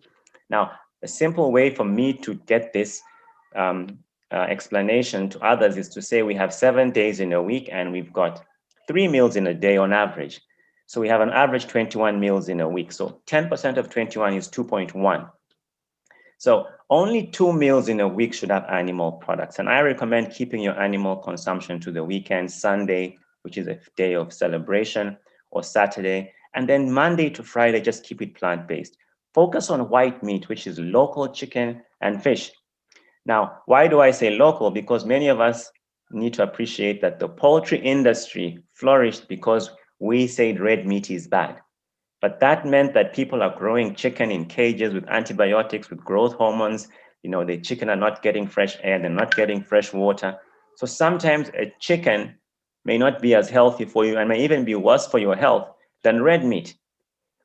Now, a simple way for me to get this explanation to others is to say we have 7 days in a week and we've got 3 meals in a day on average. So we have an average 21 meals in a week. So 10% of 21 is 2.1. So only 2 meals in a week should have animal products. And I recommend keeping your animal consumption to the weekend, Sunday, which is a day of celebration, or Saturday. And then Monday to Friday, just keep it plant-based. Focus on white meat, which is local chicken and fish. Now, why do I say local? Because many of us need to appreciate that the poultry industry flourished because we said red meat is bad. But that meant that people are growing chicken in cages with antibiotics, with growth hormones. The chicken are not getting fresh air, they're not getting fresh water. So sometimes a chicken may not be as healthy for you and may even be worse for your health than red meat.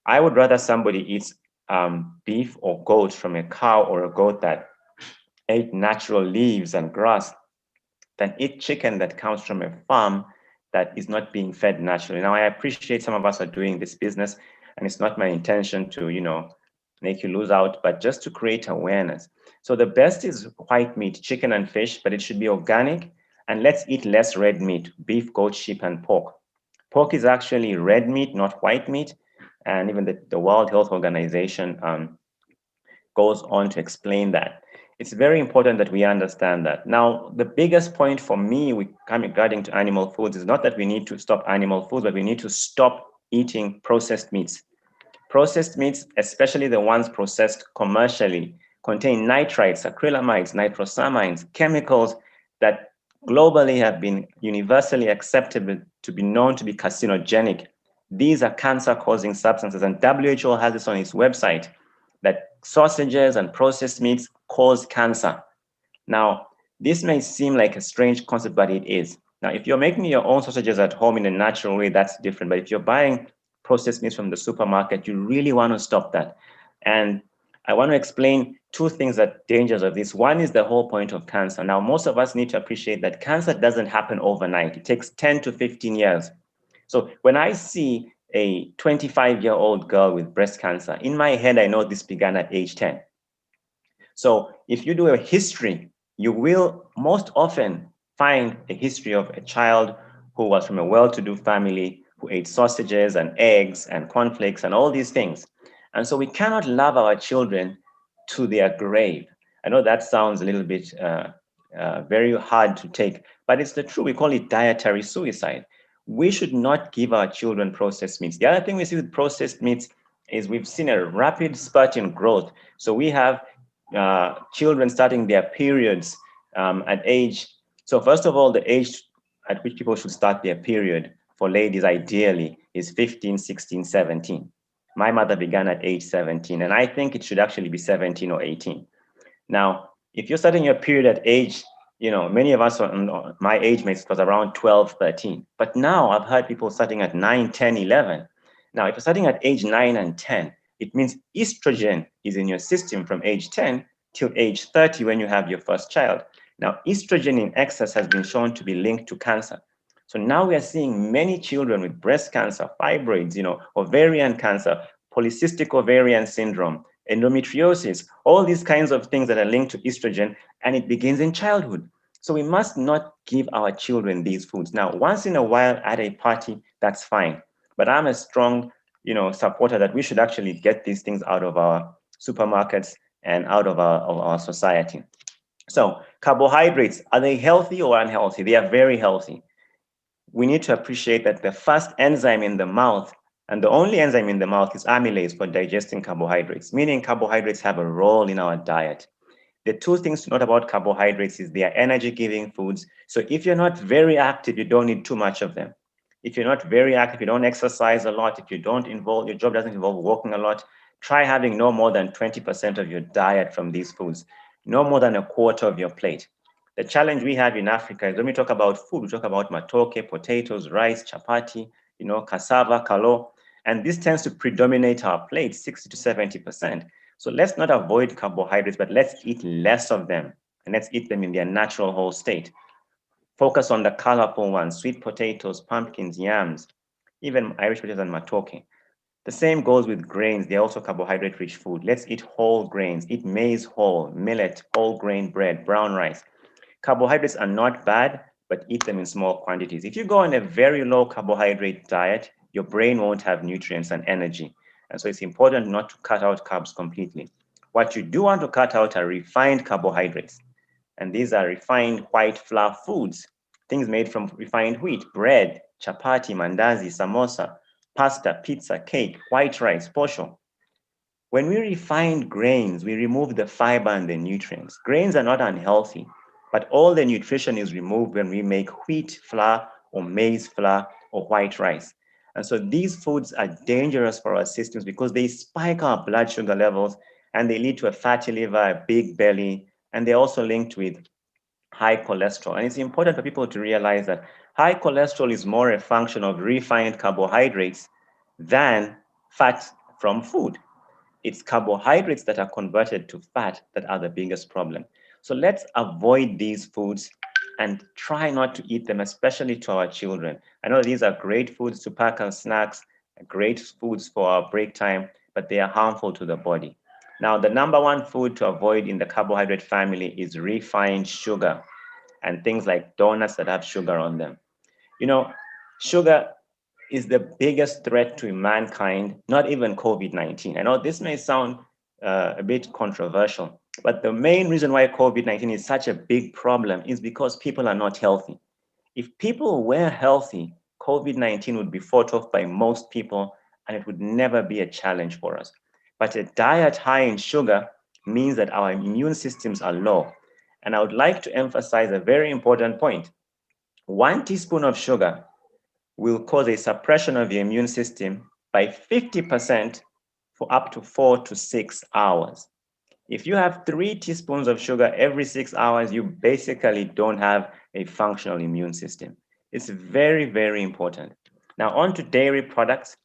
I would rather somebody eats beef or goat from a cow or a goat that ate natural leaves and grass than eat chicken that comes from a farm that is not being fed naturally. Now, I appreciate some of us are doing this business, and it's not my intention to, make you lose out, but just to create awareness. So the best is white meat, chicken and fish, but it should be organic. And let's eat less red meat, beef, goat, sheep, and pork. Pork is actually red meat, not white meat. And even the World Health Organization goes on to explain that. It's very important that we understand that. Now, the biggest point for me regarding to animal foods is not that we need to stop animal foods, but we need to stop eating processed meats. Processed meats, especially the ones processed commercially, contain nitrites, acrylamides, nitrosamines, chemicals that globally have been universally accepted to be known to be carcinogenic. These are cancer-causing substances, and WHO has this on its website that sausages and processed meats cause cancer. Now, this may seem like a strange concept, but it is. Now, if you're making your own sausages at home in a natural way, that's different. But if you're buying processed meats from the supermarket, you really want to stop that. And I want to explain two things that dangers of this. One is the whole point of cancer. Now, most of us need to appreciate that cancer doesn't happen overnight. It takes 10 to 15 years. So when I see a 25-year-old girl with breast cancer, in my head, I know this began at age 10. So if you do a history, you will most often find a history of a child who was from a well-to-do family, who ate sausages and eggs and cornflakes and all these things. And so we cannot love our children to their grave. I know that sounds a little bit very hard to take, but it's the truth. We call it dietary suicide. We should not give our children processed meats. The other thing we see with processed meats is we've seen a rapid spurt in growth. So we have children starting their periods at age. So first of all, the age at which people should start their period for ladies ideally is 15, 16, 17. My mother began at age 17, and I think it should actually be 17 or 18. Now, if you're starting your period at age, many of us, my age mates, was around 12, 13. But now I've heard people starting at 9, 10, 11. Now, if you're starting at age 9 and 10, it means estrogen is in your system from age 10 till age 30 when you have your first child. Now, estrogen in excess has been shown to be linked to cancer. So now we are seeing many children with breast cancer, fibroids, ovarian cancer, polycystic ovarian syndrome, endometriosis, all these kinds of things that are linked to estrogen, and it begins in childhood. So we must not give our children these foods. Now, once in a while at a party, that's fine. But I'm a strong, supporter that we should actually get these things out of our supermarkets and out of our society. So carbohydrates, are they healthy or unhealthy? They are very healthy. We need to appreciate that the first enzyme in the mouth and the only enzyme in the mouth is amylase for digesting carbohydrates, meaning carbohydrates have a role in our diet. The two things to note about carbohydrates is they are energy giving foods. So if you're not very active, you don't need too much of them. If you're not very active, you don't exercise a lot, if you don't involve, your job doesn't involve walking a lot, try having no more than 20% of your diet from these foods, no more than a quarter of your plate. The challenge we have in Africa is when we talk about food, we talk about matoke, potatoes, rice, chapati, cassava, kalo, and this tends to predominate our plate, 60 to 70%. So let's not avoid carbohydrates, but let's eat less of them and let's eat them in their natural whole state. Focus on the colorful ones, sweet potatoes, pumpkins, yams, even Irish potatoes and matoke. The same goes with grains. They're also carbohydrate rich food. Let's eat whole grains, eat maize whole, millet, whole grain bread, brown rice. Carbohydrates are not bad, but eat them in small quantities. If you go on a very low carbohydrate diet, your brain won't have nutrients and energy. And so it's important not to cut out carbs completely. What you do want to cut out are refined carbohydrates. And these are refined white flour foods, things made from refined wheat, bread, chapati, mandazi, samosa, pasta, pizza, cake, white rice, posho. When we refine grains, we remove the fiber and the nutrients. Grains are not unhealthy, but all the nutrition is removed when we make wheat flour or maize flour or white rice. And so these foods are dangerous for our systems because they spike our blood sugar levels and they lead to a fatty liver, a big belly, and they're also linked with high cholesterol. And it's important for people to realize that high cholesterol is more a function of refined carbohydrates than fat from food. It's carbohydrates that are converted to fat that are the biggest problem. So let's avoid these foods and try not to eat them, especially to our children. I know these are great foods to pack as snacks, great foods for our break time, but they are harmful to the body. Now, the number one food to avoid in the carbohydrate family is refined sugar and things like donuts that have sugar on them. Sugar is the biggest threat to mankind, not even COVID-19. I know this may sound a bit controversial, but the main reason why COVID-19 is such a big problem is because people are not healthy. If people were healthy, COVID-19 would be fought off by most people and it would never be a challenge for us. But a diet high in sugar means that our immune systems are low. And I would like to emphasize a very important point. 1 teaspoon of sugar will cause a suppression of your immune system by 50% for up to 4 to 6 hours. If you have 3 teaspoons of sugar every 6 hours, you basically don't have a functional immune system. It's very, very important. Now, on to dairy products.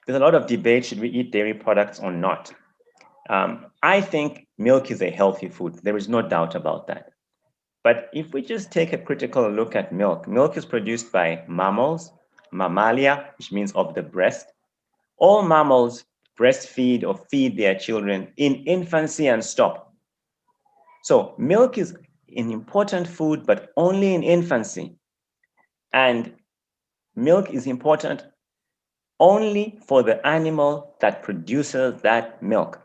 There's a lot of debate, should we eat dairy products or not? I think milk is a healthy food. There is no doubt about that. But if we just take a critical look at milk, milk is produced by mammals, mammalia, which means of the breast. All mammals breastfeed or feed their children in infancy and stop. So milk is an important food, but only in infancy. And milk is important only for the animal that produces that milk.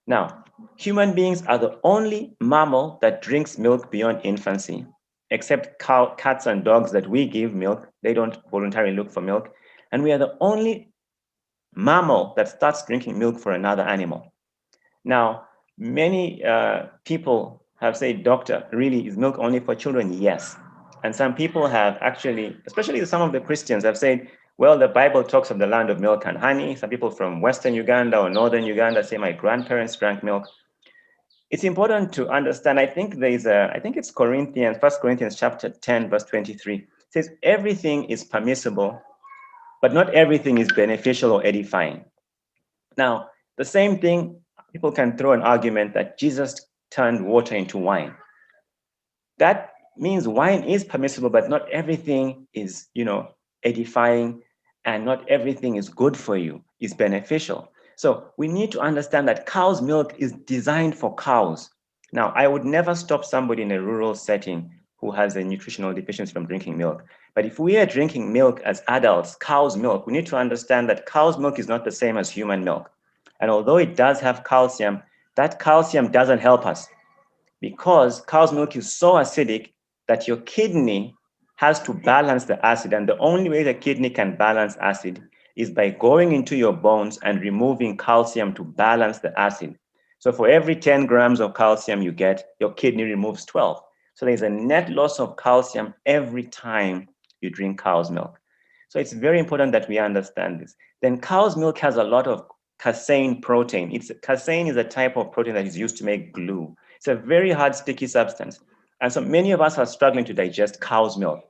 Now, human beings are the only mammal that drinks milk beyond infancy, except cats and dogs that we give milk. They don't voluntarily look for milk. And we are the only mammal that starts drinking milk for another animal. Now, many people have said, doctor, really, is milk only for children? Yes. And some people have actually, especially some of the Christians, have said, Well, the Bible talks of the land of milk and honey. Some people from Western Uganda or Northern Uganda say my grandparents drank milk. It's important to understand. I think it's Corinthians, 1 Corinthians chapter 10, verse 23. It says, everything is permissible, but not everything is beneficial or edifying. Now, the same thing, people can throw an argument that Jesus turned water into wine. That means wine is permissible, but not everything is, edifying, and not everything is good for you, is beneficial. So we need to understand that cow's milk is designed for cows. Now, I would never stop somebody in a rural setting who has a nutritional deficiency from drinking milk. But if we are drinking milk as adults, cow's milk, we need to understand that cow's milk is not the same as human milk. And although it does have calcium, that calcium doesn't help us, because cow's milk is so acidic that your kidney has to balance the acid. And the only way the kidney can balance acid is by going into your bones and removing calcium to balance the acid. So for every 10 grams of calcium you get, your kidney removes 12. So there's a net loss of calcium every time you drink cow's milk. So it's very important that we understand this. Then cow's milk has a lot of casein protein. Casein is a type of protein that is used to make glue. It's a very hard, sticky substance. And so many of us are struggling to digest cow's milk.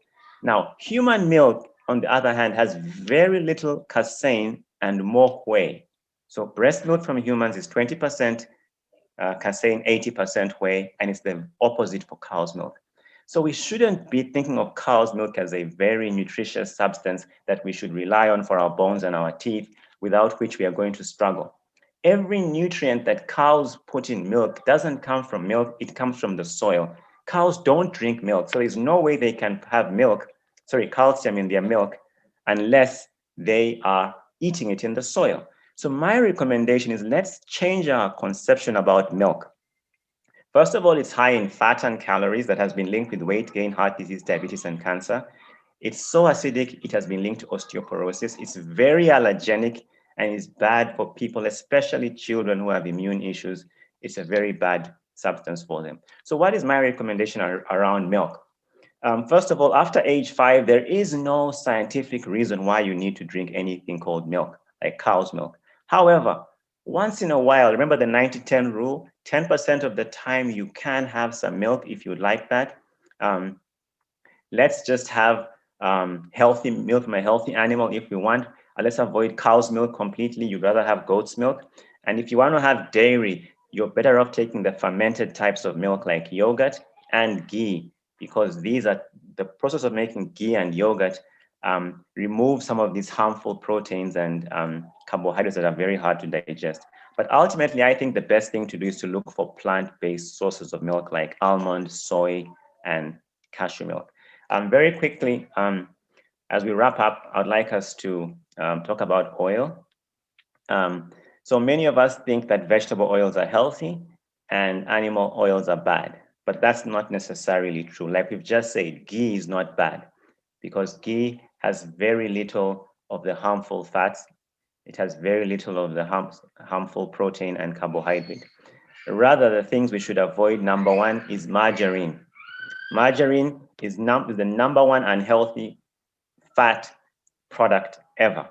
Now, human milk, on the other hand, has very little casein and more whey. So breast milk from humans is 20% casein, 80% whey, and it's the opposite for cow's milk. So we shouldn't be thinking of cow's milk as a very nutritious substance that we should rely on for our bones and our teeth, without which we are going to struggle. Every nutrient that cows put in milk doesn't come from milk, it comes from the soil. Cows don't drink milk, so there's no way they can have calcium in their milk, unless they are eating it in the soil. So my recommendation is, let's change our conception about milk. First of all, it's high in fat and calories that has been linked with weight gain, heart disease, diabetes, and cancer. It's so acidic, it has been linked to osteoporosis. It's very allergenic and is bad for people, especially children who have immune issues. It's a very bad substance for them. So what is my recommendation around milk? First of all, after age 5, there is no scientific reason why you need to drink anything called milk, like cow's milk. However, once in a while, remember the 90-10 rule, 10% of the time you can have some milk if you'd like that. Let's just have healthy milk from a healthy animal if we want. Let's avoid cow's milk completely. You'd rather have goat's milk. And if you want to have dairy, you're better off taking the fermented types of milk like yogurt and ghee, because these are the process of making ghee and yogurt remove some of these harmful proteins and carbohydrates that are very hard to digest. But ultimately, I think the best thing to do is to look for plant-based sources of milk like almond, soy, and cashew milk. Very quickly, as we wrap up, I'd like us to talk about oil. So many of us think that vegetable oils are healthy and animal oils are bad, but that's not necessarily true. Like we've just said, ghee is not bad because ghee has very little of the harmful fats. It has very little of the harmful protein and carbohydrate. Rather, the things we should avoid, number one, is margarine. Margarine is the number one unhealthy fat product ever.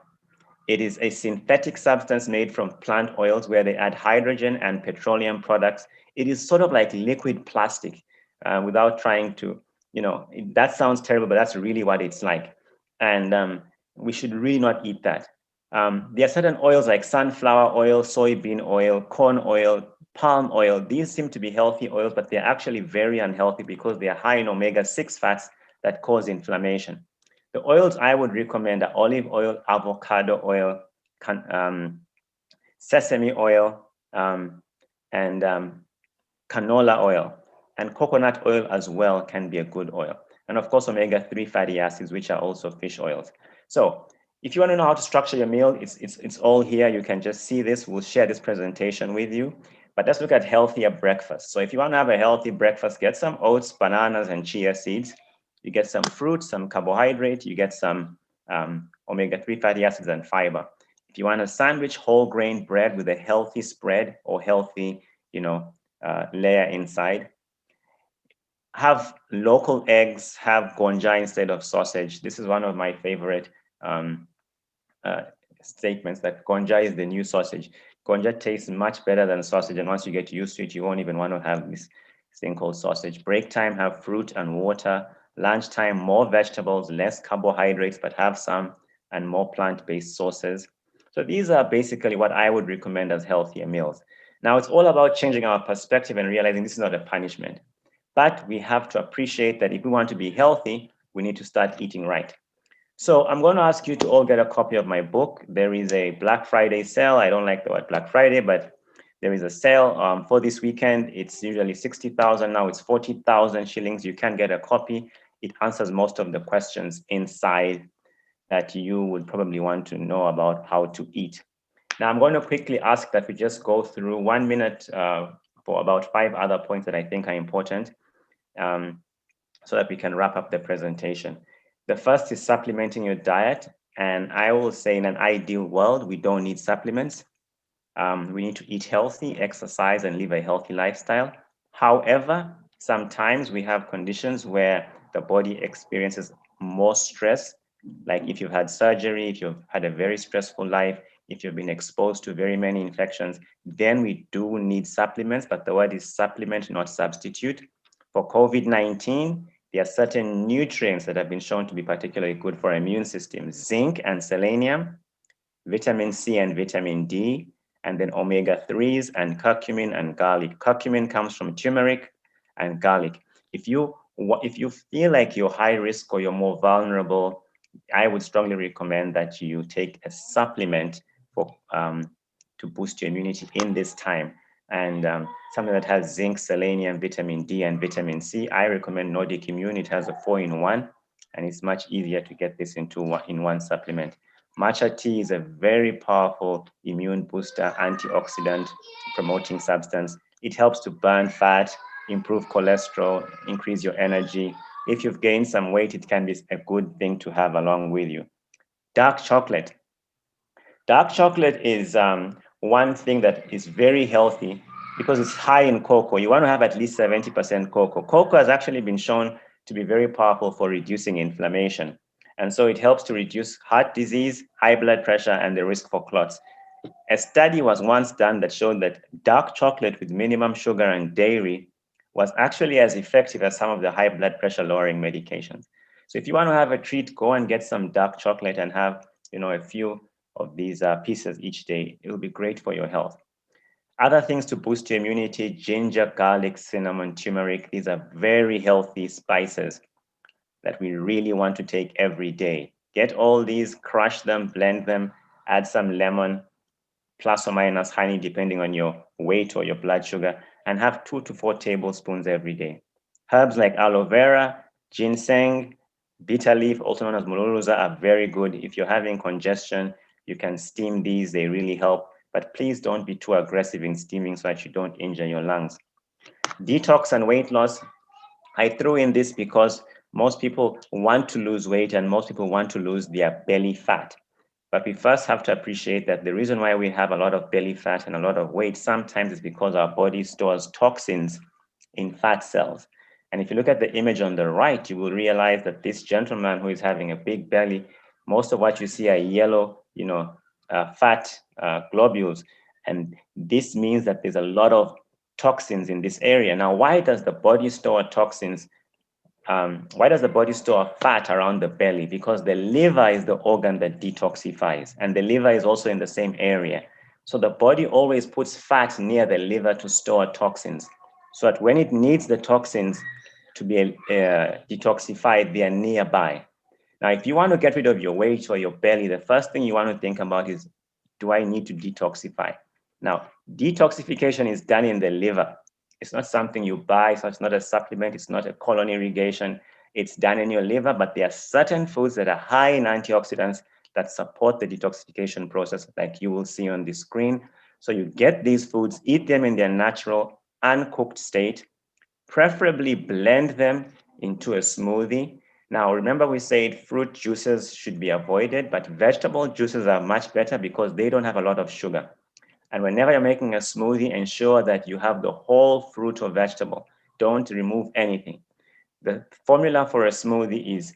It is a synthetic substance made from plant oils where they add hydrogen and petroleum products. It is sort of like liquid plastic without trying to, that sounds terrible, but that's really what it's like. And we should really not eat that. There are certain oils like sunflower oil, soybean oil, corn oil, palm oil. These seem to be healthy oils, but they're actually very unhealthy because they are high in omega-6 fats that cause inflammation. The oils I would recommend are olive oil, avocado oil, sesame oil, and canola oil. And coconut oil as well can be a good oil. And of course, omega-3 fatty acids, which are also fish oils. So if you want to know how to structure your meal, it's all here. You can just see this. We'll share this presentation with you. But let's look at healthier breakfast. So if you want to have a healthy breakfast, get some oats, bananas, and chia seeds. You get some fruit, some carbohydrate, you get some omega-3 fatty acids and fiber. If you want a sandwich, whole grain bread with a healthy spread or healthy, layer inside. Have local eggs, have gonja instead of sausage. This is one of my favorite statements that konja is the new sausage. Konja tastes much better than sausage, and once you get used to it, you won't even want to have this thing called sausage. Break time, have fruit and water. Lunchtime, more vegetables, less carbohydrates, but have some, and more plant-based sources. So these are basically what I would recommend as healthier meals. Now it's all about changing our perspective and realizing this is not a punishment. But we have to appreciate that if we want to be healthy, we need to start eating right. So I'm going to ask you to all get a copy of my book. There is a Black Friday sale. I don't like the word Black Friday, but there is a sale for this weekend. It's usually 60,000. Now it's 40,000 shillings. You can get a copy. It answers most of the questions inside that you would probably want to know about how to eat. Now I'm going to quickly ask that we just go through 1 minute for about 5 other points that I think are important. Um, so that we can wrap up the presentation. The first is supplementing your diet. And I will say in an ideal world, we don't need supplements. We need to eat healthy, exercise, and live a healthy lifestyle. However, sometimes we have conditions where the body experiences more stress, like if you've had surgery, if you've had a very stressful life, if you've been exposed to very many infections, then we do need supplements, but the word is supplement, not substitute. For COVID-19, there are certain nutrients that have been shown to be particularly good for immune system: zinc and selenium, vitamin C and vitamin D, and then omega-3s and curcumin and garlic. Curcumin comes from turmeric and garlic. If you feel like you're high risk or you're more vulnerable, I would strongly recommend that you take a supplement for to boost your immunity in this time. And something that has zinc, selenium, vitamin D, and vitamin C. I recommend Nordic Immune. It has a 4-in-1, and it's much easier to get this into one supplement. Matcha tea is a very powerful immune booster, antioxidant promoting substance. It helps to burn fat, improve cholesterol, increase your energy. If you've gained some weight, it can be a good thing to have along with you. Dark chocolate. Dark chocolate is one thing that is very healthy because it's high in cocoa. You want to have at least 70% cocoa. Cocoa has actually been shown to be very powerful for reducing inflammation. And so it helps to reduce heart disease, high blood pressure, and the risk for clots. A study was once done that showed that dark chocolate with minimum sugar and dairy was actually as effective as some of the high blood pressure lowering medications. So if you want to have a treat, go and get some dark chocolate and have, a few of these pieces each day. It will be great for your health. Other things to boost your immunity: ginger, garlic, cinnamon, turmeric. These are very healthy spices that we really want to take every day. Get all these, crush them, blend them, add some lemon, plus or minus honey, depending on your weight or your blood sugar, and have 2 to 4 tablespoons every day. Herbs like aloe vera, ginseng, bitter leaf, also known as mululuza, are very good. If you're having congestion, you can steam these. They really help. But please don't be too aggressive in steaming so that you don't injure your lungs. Detox and weight loss. I threw in this because most people want to lose weight and most people want to lose their belly fat. But we first have to appreciate that the reason why we have a lot of belly fat and a lot of weight sometimes is because our body stores toxins in fat cells. And if you look at the image on the right, you will realize that this gentleman who is having a big belly, most of what you see are yellow, fat globules. And this means that there's a lot of toxins in this area. Now, why does the body store toxins? Why does the body store fat around the belly? Because the liver is the organ that detoxifies, and the liver is also in the same area. So the body always puts fat near the liver to store toxins, so that when it needs the toxins to be detoxified, they are nearby. Now, if you want to get rid of your weight or your belly, the first thing you want to think about is, do I need to detoxify? Now, detoxification is done in the liver. It's not something you buy, so it's not a supplement, it's not a colon irrigation. It's done in your liver, but there are certain foods that are high in antioxidants that support the detoxification process, like you will see on the screen. So you get these foods, eat them in their natural, uncooked state, preferably blend them into a smoothie. Now, remember we said fruit juices should be avoided, but vegetable juices are much better because they don't have a lot of sugar. And whenever you're making a smoothie, ensure that you have the whole fruit or vegetable. Don't remove anything. The formula for a smoothie is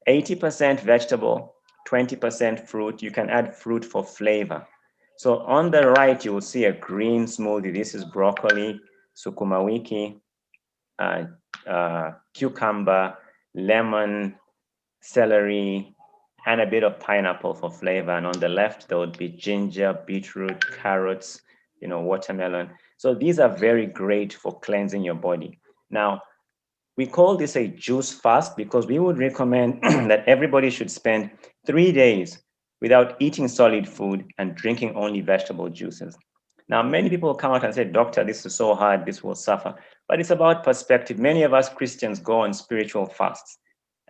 80% vegetable, 20% fruit. You can add fruit for flavor. So on the right, you will see a green smoothie. This is broccoli, sukuma wiki, uh, cucumber, lemon, celery, and a bit of pineapple for flavor. And on the left, there would be ginger, beetroot, carrots, watermelon. So these are very great for cleansing your body. Now, we call this a juice fast because we would recommend that everybody should spend 3 days without eating solid food and drinking only vegetable juices. Now, many people come out and say, Doctor, this is so hard, this will suffer. But it's about perspective. Many of us Christians go on spiritual fasts,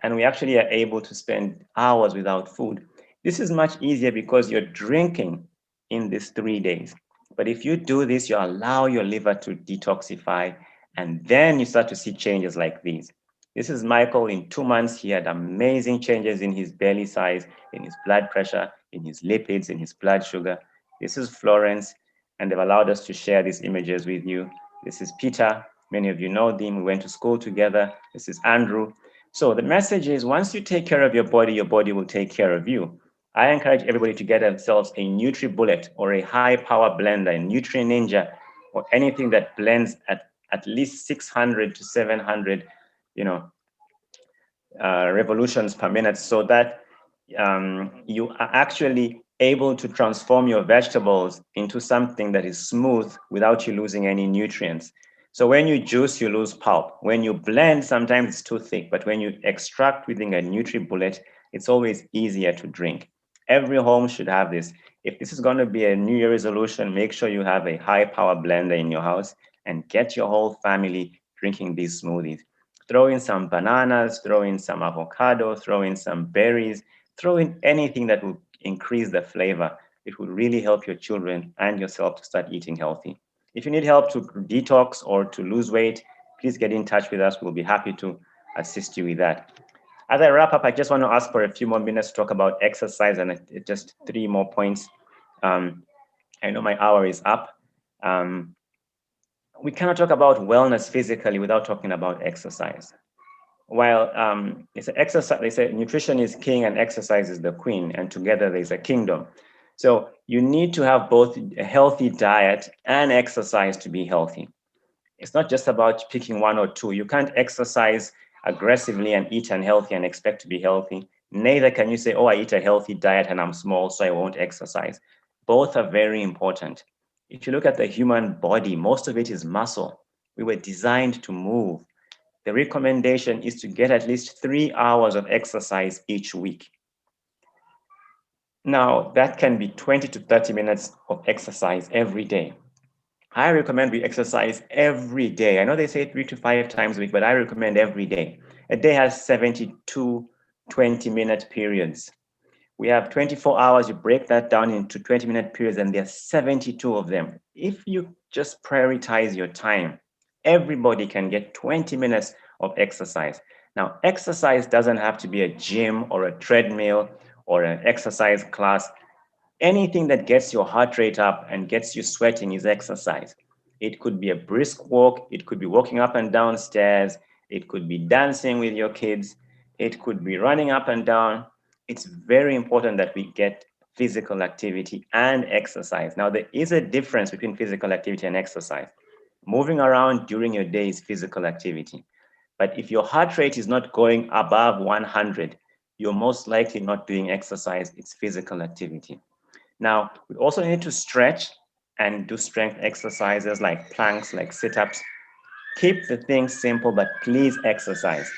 and we actually are able to spend hours without food. This is much easier because you're drinking in these 3 days. But if you do this, you allow your liver to detoxify, and then you start to see changes like these. This is Michael. In 2 months, he had amazing changes in his belly size, in his blood pressure, in his lipids, in his blood sugar. This is Florence, and they've allowed us to share these images with you. This is Peter. Many of you know them. We went to school together. This is Andrew. So the message is, once you take care of your body will take care of you. I encourage everybody to get themselves a NutriBullet or a high power blender, a Nutri Ninja, or anything that blends at least 600 to 700, you know, revolutions per minute, so that you are actually able to transform your vegetables into something that is smooth without you losing any nutrients. So when you juice, you lose pulp. When you blend, sometimes it's too thick, but when you extract within a NutriBullet, it's always easier to drink. Every home should have this. If this is going to be a New Year resolution, make sure you have a high power blender in your house and get your whole family drinking these smoothies. Throw in some bananas, throw in some avocado, throw in some berries, throw in anything that will increase the flavor. It will really help your children and yourself to start eating healthy. If you need help to detox or to lose weight, please get in touch with us. We'll be happy to assist you with that. As I wrap up, I just want to ask for a few more minutes to talk about exercise and just 3 more points. Um, I know my hour is up. Um, we cannot talk about wellness physically without talking about exercise. While it's an exercise, they say nutrition is king and exercise is the queen, and together there's a kingdom. So you need to have both a healthy diet and exercise to be healthy. It's not just about picking one or two. You can't exercise aggressively and eat unhealthy and expect to be healthy. Neither can you say, oh, I eat a healthy diet and I'm small, so I won't exercise. Both are very important. If you look at the human body, most of it is muscle. We were designed to move. The recommendation is to get at least 3 hours of exercise each week. Now, that can be 20 to 30 minutes of exercise every day. I recommend we exercise every day. I know they say 3 to 5 times a week, but I recommend every day. A day has 72 20-minute periods. We have 24 hours. You break that down into 20-minute periods, and there are 72 of them. If you just prioritize your time, everybody can get 20 minutes of exercise. Now, exercise doesn't have to be a gym or a treadmill or an exercise class. Anything that gets your heart rate up and gets you sweating is exercise. It could be a brisk walk, it could be walking up and down stairs, it could be dancing with your kids, it could be running up and down. It's very important that we get physical activity and exercise. Now, there is a difference between physical activity and exercise. Moving around during your day is physical activity. But if your heart rate is not going above 100, you're most likely not doing exercise, it's physical activity. Now, we also need to stretch and do strength exercises like planks, like sit-ups. Keep the things simple, but please exercise.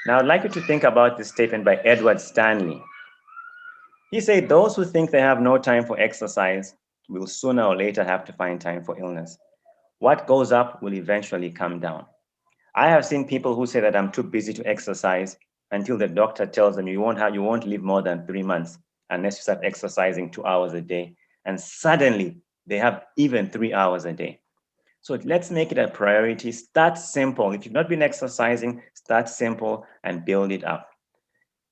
Now, I'd like you to think about this statement by Edward Stanley. He said, those who think they have no time for exercise will sooner or later have to find time for illness. What goes up will eventually come down. I have seen people who say that I'm too busy to exercise until the doctor tells them you won't live more than 3 months unless you start exercising 2 hours a day. And suddenly they have even 3 hours a day. So let's make it a priority. Start simple. If you've not been exercising, start simple and build it up.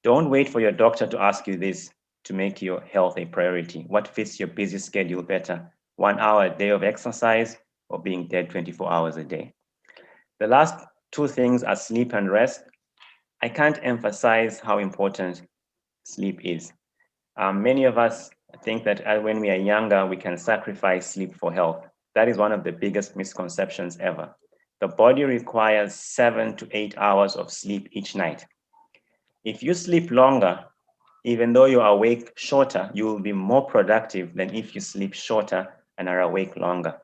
Don't wait for your doctor to ask you this to make your health a priority. What fits your busy schedule better? 1 hour a day of exercise or being dead 24 hours a day? The last two things are sleep and rest. I can't emphasize how important sleep is. Many of us think that when we are younger, we can sacrifice sleep for health. That is one of the biggest misconceptions ever. The body requires 7 to 8 hours of sleep each night. If you sleep longer, even though you are awake shorter, you will be more productive than if you sleep shorter and are awake longer.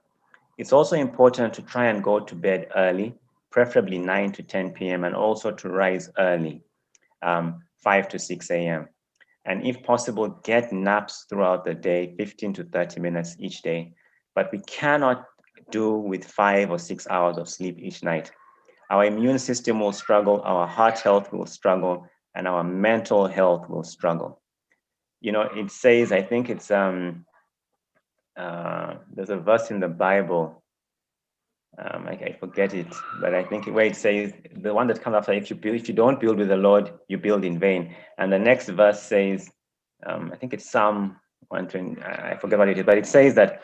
It's also important to try and go to bed early, preferably 9 to 10 p.m., and also to rise early, 5 to 6 a.m. And if possible, get naps throughout the day, 15 to 30 minutes each day. But we cannot do with 5 or 6 hours of sleep each night. Our immune system will struggle, our heart health will struggle, and our mental health will struggle. You know, it says, I think it's there's a verse in the Bible. I forget it, but I think where it says the one that comes after, if you don't build with the Lord, you build in vain. And the next verse says, I think it's Psalm 120. I forget what it is, but it says that,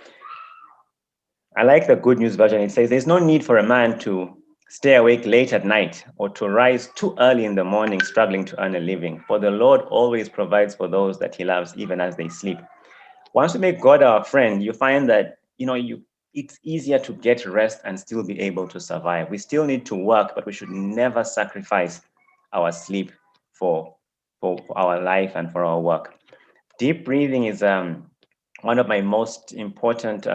I like the Good News version. It says there's no need for a man to stay awake late at night or to rise too early in the morning struggling to earn a living. For the Lord always provides for those that he loves, even as they sleep. Once we make God our friend, you find that it's easier to get rest and still be able to survive. We still need to work, but we should never sacrifice our sleep for for our life and for our work. Deep breathing is one of my most important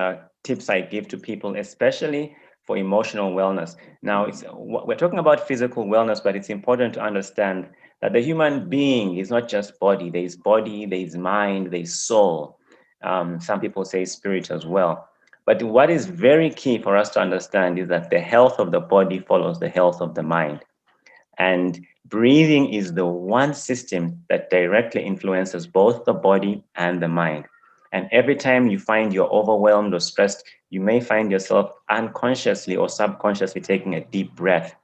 tips I give to people, especially for emotional wellness. Now, we're talking about physical wellness, but it's important to understand that the human being is not just body, there is mind, there is soul. Some people say spirit as well. But what is very key for us to understand is that the health of the body follows the health of the mind. And breathing is the one system that directly influences both the body and the mind. And every time you find you're overwhelmed or stressed, you may find yourself unconsciously or subconsciously taking a deep breath.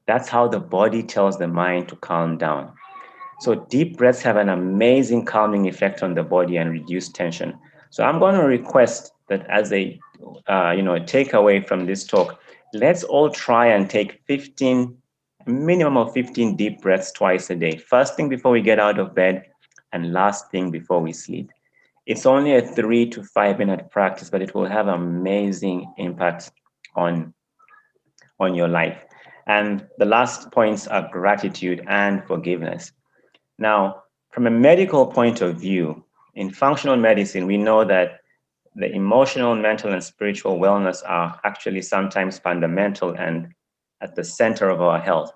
That's how the body tells the mind to calm down. So deep breaths have an amazing calming effect on the body and reduce tension. So I'm going to request that as a takeaway from this talk, let's all try and take 15, minimum of 15 deep breaths twice a day. First thing before we get out of bed and last thing before we sleep. It's only a 3 to 5 minute practice, but it will have amazing impact on your life. And the last points are gratitude and forgiveness. Now, from a medical point of view, in functional medicine, we know that the emotional, mental, and spiritual wellness are actually sometimes fundamental and at the center of our health.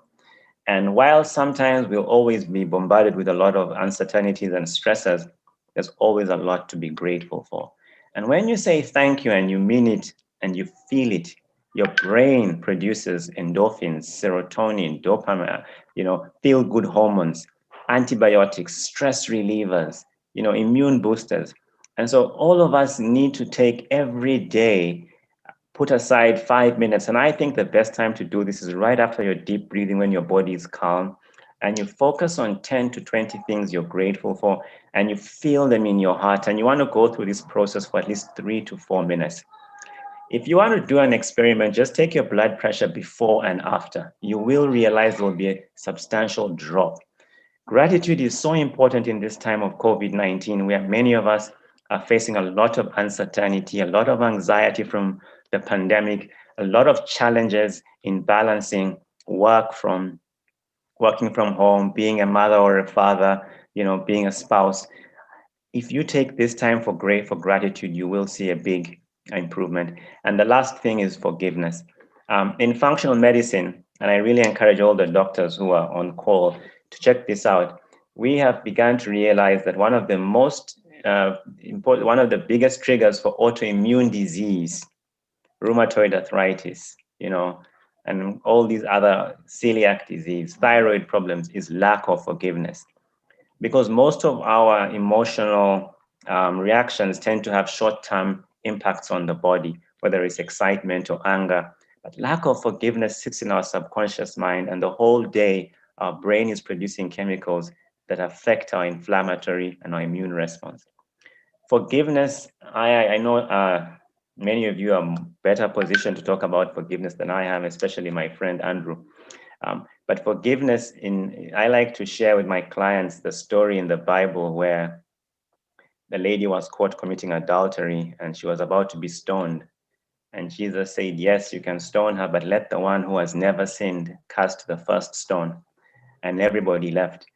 And while sometimes we'll always be bombarded with a lot of uncertainties and stresses, there's always a lot to be grateful for. And when you say thank you and you mean it and you feel it, your brain produces endorphins, serotonin, dopamine, feel good hormones, antibiotics, stress relievers, immune boosters. And so all of us need to take every day, put aside 5 minutes. And I think the best time to do this is right after your deep breathing, when your body is calm, and you focus on 10 to 20 things you're grateful for, and you feel them in your heart. And you want to go through this process for at least 3 to 4 minutes. If you want to do an experiment, just take your blood pressure before and after. You will realize there will be a substantial drop. Gratitude is so important in this time of COVID-19, where many of us are facing a lot of uncertainty, a lot of anxiety from the pandemic, a lot of challenges in balancing working from home, being a mother or a father, being a spouse. If you take this time for gratitude, you will see a big improvement. And the last thing is forgiveness. In functional medicine, and I really encourage all the doctors who are on call to check this out, we have begun to realize that one of the most important, one of the biggest triggers for autoimmune disease, rheumatoid arthritis, and all these other celiac disease, thyroid problems, is lack of forgiveness, because most of our emotional reactions tend to have short-term impacts on the body, whether it's excitement or anger. But lack of forgiveness sits in our subconscious mind, and the whole day our brain is producing chemicals that affect our inflammatory and our immune response. Forgiveness, I know many of you are better positioned to talk about forgiveness than I am, especially my friend Andrew. But forgiveness, I like to share with my clients the story in the Bible where the lady was caught committing adultery and she was about to be stoned. And Jesus said, yes, you can stone her, but let the one who has never sinned cast the first stone. And everybody left.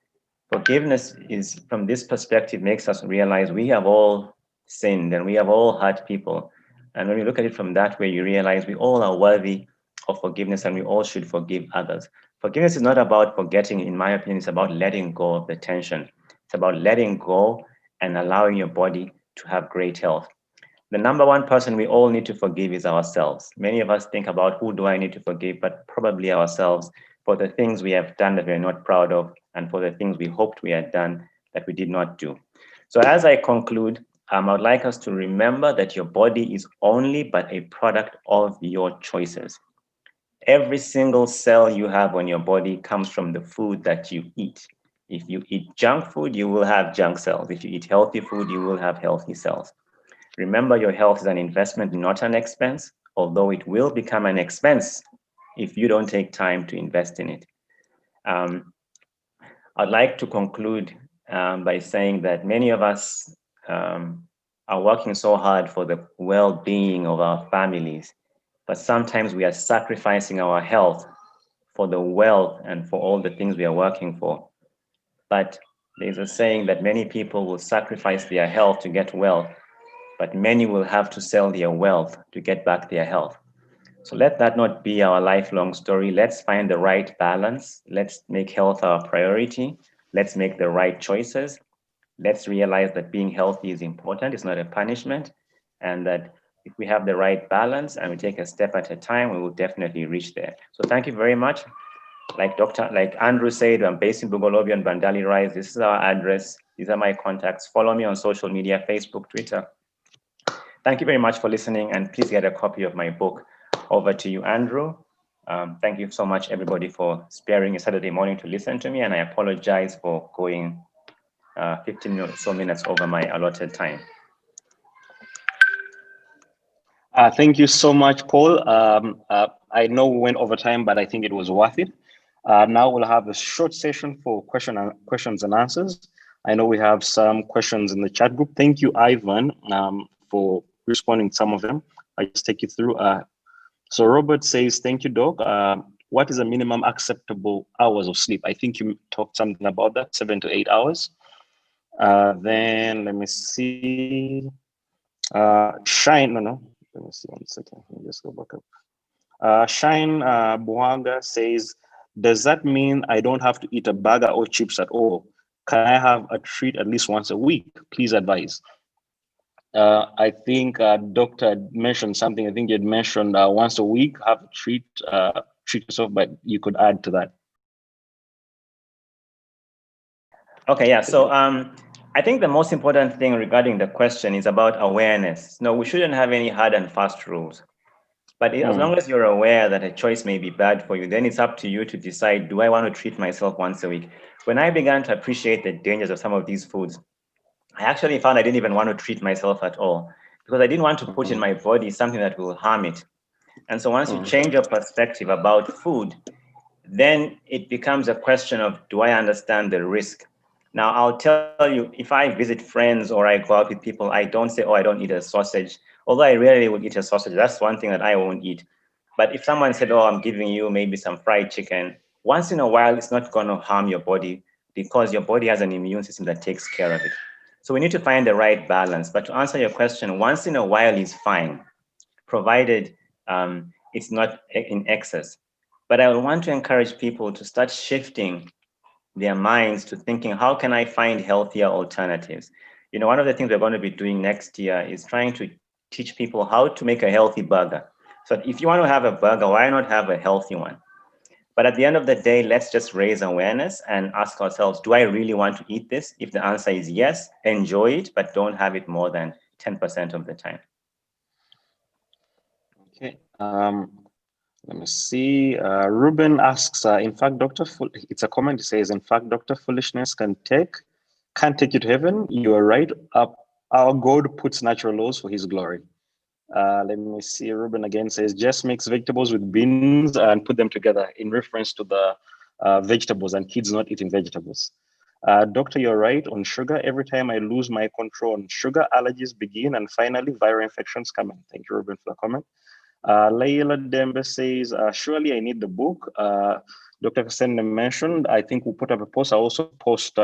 Forgiveness is, from this perspective, makes us realize we have all sinned and we have all hurt people. And when we look at it from that way, you realize we all are worthy of forgiveness and we all should forgive others. Forgiveness is not about forgetting, in my opinion, it's about letting go of the tension. It's about letting go and allowing your body to have great health. The number one person we all need to forgive is ourselves. Many of us think about who do I need to forgive, but probably ourselves for the things we have done that we're not proud of and for the things we hoped we had done that we did not do. So as I conclude, I would like us to remember that your body is only but a product of your choices. Every single cell you have on your body comes from the food that you eat. If you eat junk food, you will have junk cells. If you eat healthy food, you will have healthy cells. Remember, your health is an investment, not an expense, although it will become an expense if you don't take time to invest in it. I'd like to conclude by saying that many of us are working so hard for the well-being of our families, but sometimes we are sacrificing our health for the wealth and for all the things we are working for. But there's a saying that many people will sacrifice their health to get wealth, but many will have to sell their wealth to get back their health. So let that not be our lifelong story. Let's find the right balance. Let's make health our priority. Let's make the right choices. Let's realize that being healthy is important. It's not a punishment. And that if we have the right balance and we take a step at a time, we will definitely reach there. So thank you very much. Like Andrew said, I'm based in Bugolobi and Bandali Rise. This is our address. These are my contacts. Follow me on social media, Facebook, Twitter. Thank you very much for listening, and please get a copy of my book. Over to you, Andrew. Thank you so much, everybody, for sparing a Saturday morning to listen to me, and I apologize for going 15 minutes over my allotted time. Thank you so much, Paul. I know we went over time, but I think it was worth it. Now we'll have a short session for questions and answers. I know we have some questions in the chat group. Thank you, Ivan, for responding to some of them. I just take you through. So Robert says, thank you, Doc. What is a minimum acceptable hours of sleep? I think you talked something about that, 7 to 8 hours. Then let me see. Shine, no. Let me see 1 second. Let me just go back up. Shine Buanga says, does that mean I don't have to eat a burger or chips at all? Can I have a treat at least once a week? Please advise. I think Doctor mentioned something. I think you had mentioned once a week, have a treat yourself, but you could add to that. Okay, yeah. So I think the most important thing regarding the question is about awareness. No, we shouldn't have any hard and fast rules. But as long as you're aware that a choice may be bad for you, then it's up to you to decide, do I want to treat myself once a week? When I began to appreciate the dangers of some of these foods, I actually found I didn't even want to treat myself at all because I didn't want to put in my body something that will harm it. And so once you change your perspective about food, then it becomes a question of, do I understand the risk? Now, I'll tell you, if I visit friends or I go out with people, I don't say, oh, I don't eat a sausage. Although I rarely would eat a sausage, that's one thing that I won't eat. But if someone said, oh, I'm giving you maybe some fried chicken, once in a while, it's not going to harm your body because your body has an immune system that takes care of it. So we need to find the right balance. But to answer your question, once in a while is fine, provided it's not in excess. But I would want to encourage people to start shifting their minds to thinking, how can I find healthier alternatives? You know, one of the things we're going to be doing next year is trying to teach people how to make a healthy burger. So if you want to have a burger, why not have a healthy one? But at the end of the day, let's just raise awareness and ask ourselves, do I really want to eat this? If the answer is yes, enjoy it, but don't have it more than 10% of the time. Okay. Let me see. Ruben asks, in fact, it's a comment. It says, in fact, Dr. Foolishness can't take you to heaven. You are right. Our God puts natural laws for his glory. Let me see. Ruben again says, just mix vegetables with beans and put them together in reference to the vegetables and kids not eating vegetables. Doctor, you're right on sugar. Every time I lose my control on sugar, allergies begin, and finally viral infections come in. Thank you, Ruben, for the comment. Layla Dembe says, surely I need the book. Dr. Kasenene mentioned, I think we'll put up a post. I also post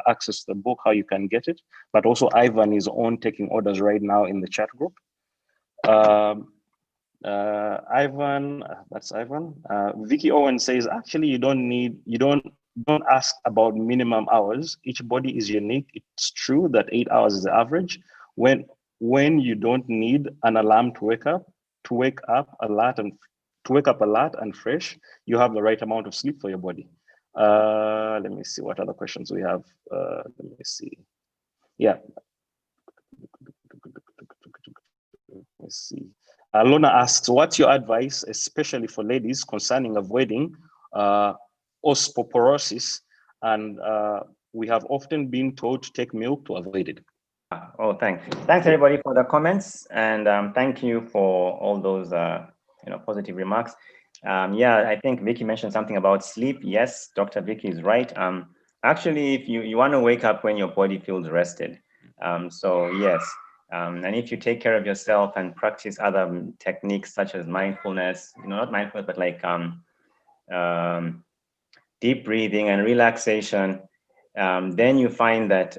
access to the book, how you can get it. But also Ivan is on taking orders right now in the chat group. Ivan, that's Ivan. Vicky Owen says, actually, you don't ask about minimum hours. Each body is unique. It's true that 8 hours is the average. When you don't need an alarm to wake up a lot and fresh, you have the right amount of sleep for your body. Let me see what other questions we have. Let me see. Yeah. Let's see. Lona asks, what's your advice, especially for ladies, concerning avoiding osteoporosis? And we have often been told to take milk to avoid it. Oh, thanks. Thanks everybody for the comments, and thank you for all those positive remarks. Yeah, I think Vicky mentioned something about sleep. Yes, Dr. Vicky is right. Actually, if you want to wake up when your body feels rested. So yes, and if you take care of yourself and practice other techniques such as mindfulness, not mindfulness, but like deep breathing and relaxation, then you find that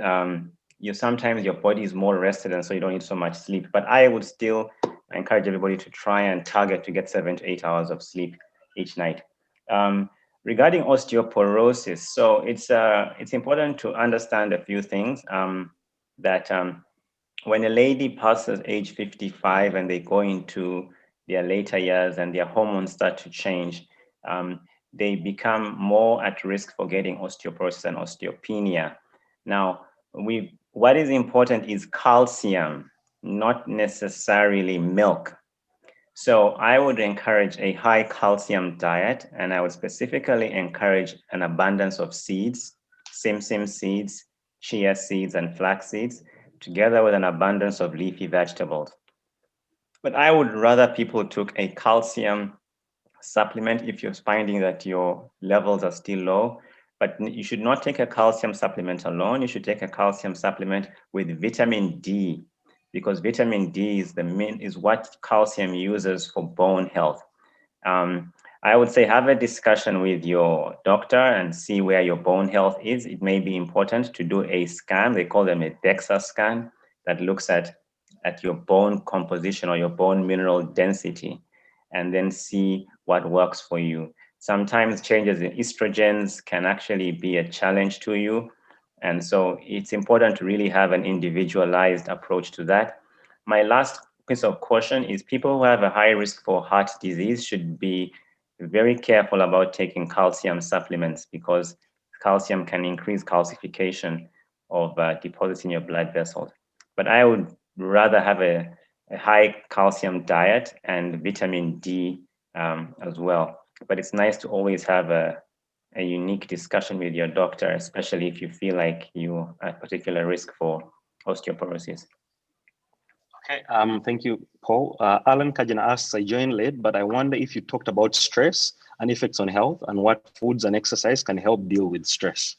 sometimes your body is more rested, and so you don't need so much sleep. But I would still encourage everybody to try and target to get 7 to 8 hours of sleep each night. Regarding osteoporosis, so it's important to understand a few things, that when a lady passes age 55 and they go into their later years and their hormones start to change, they become more at risk for getting osteoporosis and osteopenia. Now, what is important is calcium, not necessarily milk. So I would encourage a high calcium diet, and I would specifically encourage an abundance of seeds, simsim seeds, chia seeds, and flax seeds, together with an abundance of leafy vegetables. But I would rather people took a calcium supplement if you're finding that your levels are still low. But you should not take a calcium supplement alone. You should take a calcium supplement with vitamin D, because vitamin D is what calcium uses for bone health. I would say have a discussion with your doctor and see where your bone health is. It may be important to do a scan. They call them a DEXA scan, that looks at your bone composition or your bone mineral density, and then see what works for you. Sometimes changes in estrogens can actually be a challenge to you. And so it's important to really have an individualized approach to that. My last piece of caution is people who have a high risk for heart disease should be very careful about taking calcium supplements, because calcium can increase calcification of deposits in your blood vessels. But I would rather have a high calcium diet and vitamin D as well. But it's nice to always have a unique discussion with your doctor, especially if you feel like you are at particular risk for osteoporosis. Okay, thank you, Paul. Alan Kajana asks, I joined late, but I wonder if you talked about stress and effects on health and what foods and exercise can help deal with stress.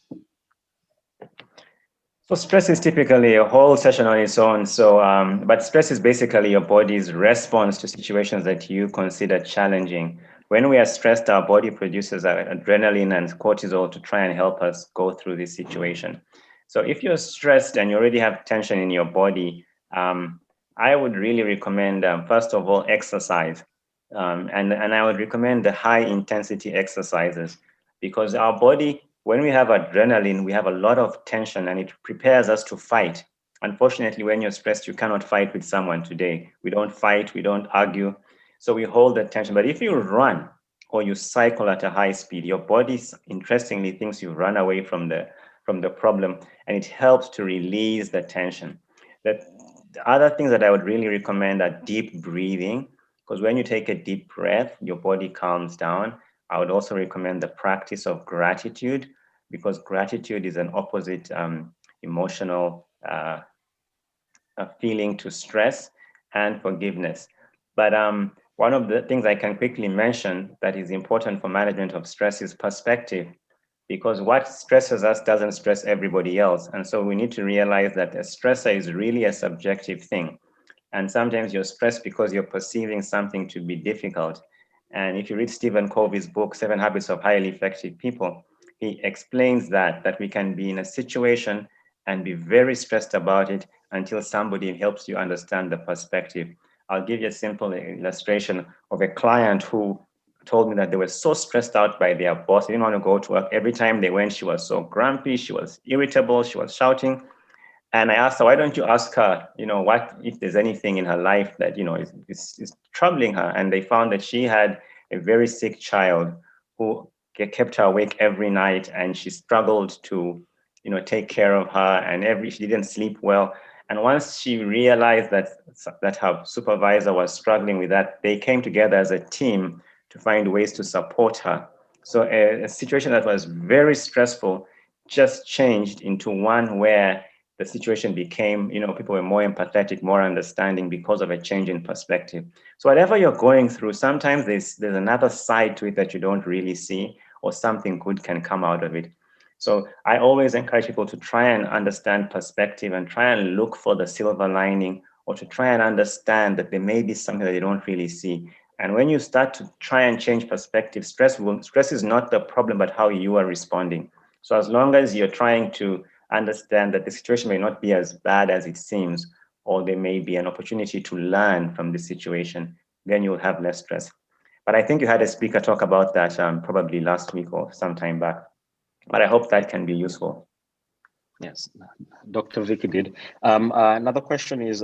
So stress is typically a whole session on its own. So, but stress is basically your body's response to situations that you consider challenging. When we are stressed, our body produces adrenaline and cortisol to try and help us go through this situation. So if you're stressed and you already have tension in your body, I would really recommend, first of all, exercise. And I would recommend the high intensity exercises, because our body, when we have adrenaline, we have a lot of tension and it prepares us to fight. Unfortunately, when you're stressed, you cannot fight with someone today. We don't fight, we don't argue. So we hold the tension. But if you run or you cycle at a high speed, your body interestingly thinks you run away from the problem, and it helps to release the tension. The other things that I would really recommend are deep breathing, because when you take a deep breath, your body calms down. I would also recommend the practice of gratitude, because gratitude is an opposite emotional feeling to stress. and forgiveness. But one of the things I can quickly mention that is important for management of stress is perspective, because what stresses us doesn't stress everybody else. And so we need to realize that a stressor is really a subjective thing. And sometimes you're stressed because you're perceiving something to be difficult. And if you read Stephen Covey's book, Seven Habits of Highly Effective People, he explains that we can be in a situation and be very stressed about it until somebody helps you understand the perspective. I'll give you a simple illustration of a client who told me that they were so stressed out by their boss. They didn't want to go to work. Every time they went, she was so grumpy, she was irritable, she was shouting. And I asked her, why don't you ask her, what if there's anything in her life that, is troubling her? And they found that she had a very sick child who kept her awake every night, and she struggled to, take care of her, and she didn't sleep well. And once she realized that her supervisor was struggling with that, they came together as a team to find ways to support her. So a situation that was very stressful just changed into one where the situation became, people were more empathetic, more understanding because of a change in perspective. So whatever you're going through, sometimes there's another side to it that you don't really see, or something good can come out of it. So I always encourage people to try and understand perspective and try and look for the silver lining, or to try and understand that there may be something that they don't really see. And when you start to try and change perspective, stress is not the problem, but how you are responding. So as long as you're trying to understand that the situation may not be as bad as it seems, or there may be an opportunity to learn from the situation, then you'll have less stress. But I think you had a speaker talk about that probably last week or sometime back. But I hope that can be useful. Yes, Dr. Vicky did. Another question is,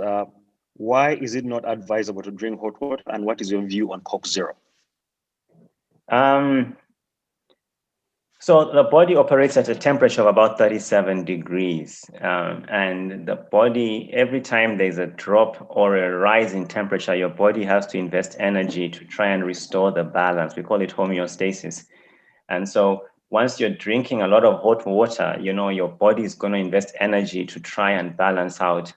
why is it not advisable to drink hot water, and what is your view on Coke Zero? So the body operates at a temperature of about 37 degrees. And the body, every time there's a drop or a rise in temperature, your body has to invest energy to try and restore the balance. We call it homeostasis. And so once you're drinking a lot of hot water, your body is going to invest energy to try and balance out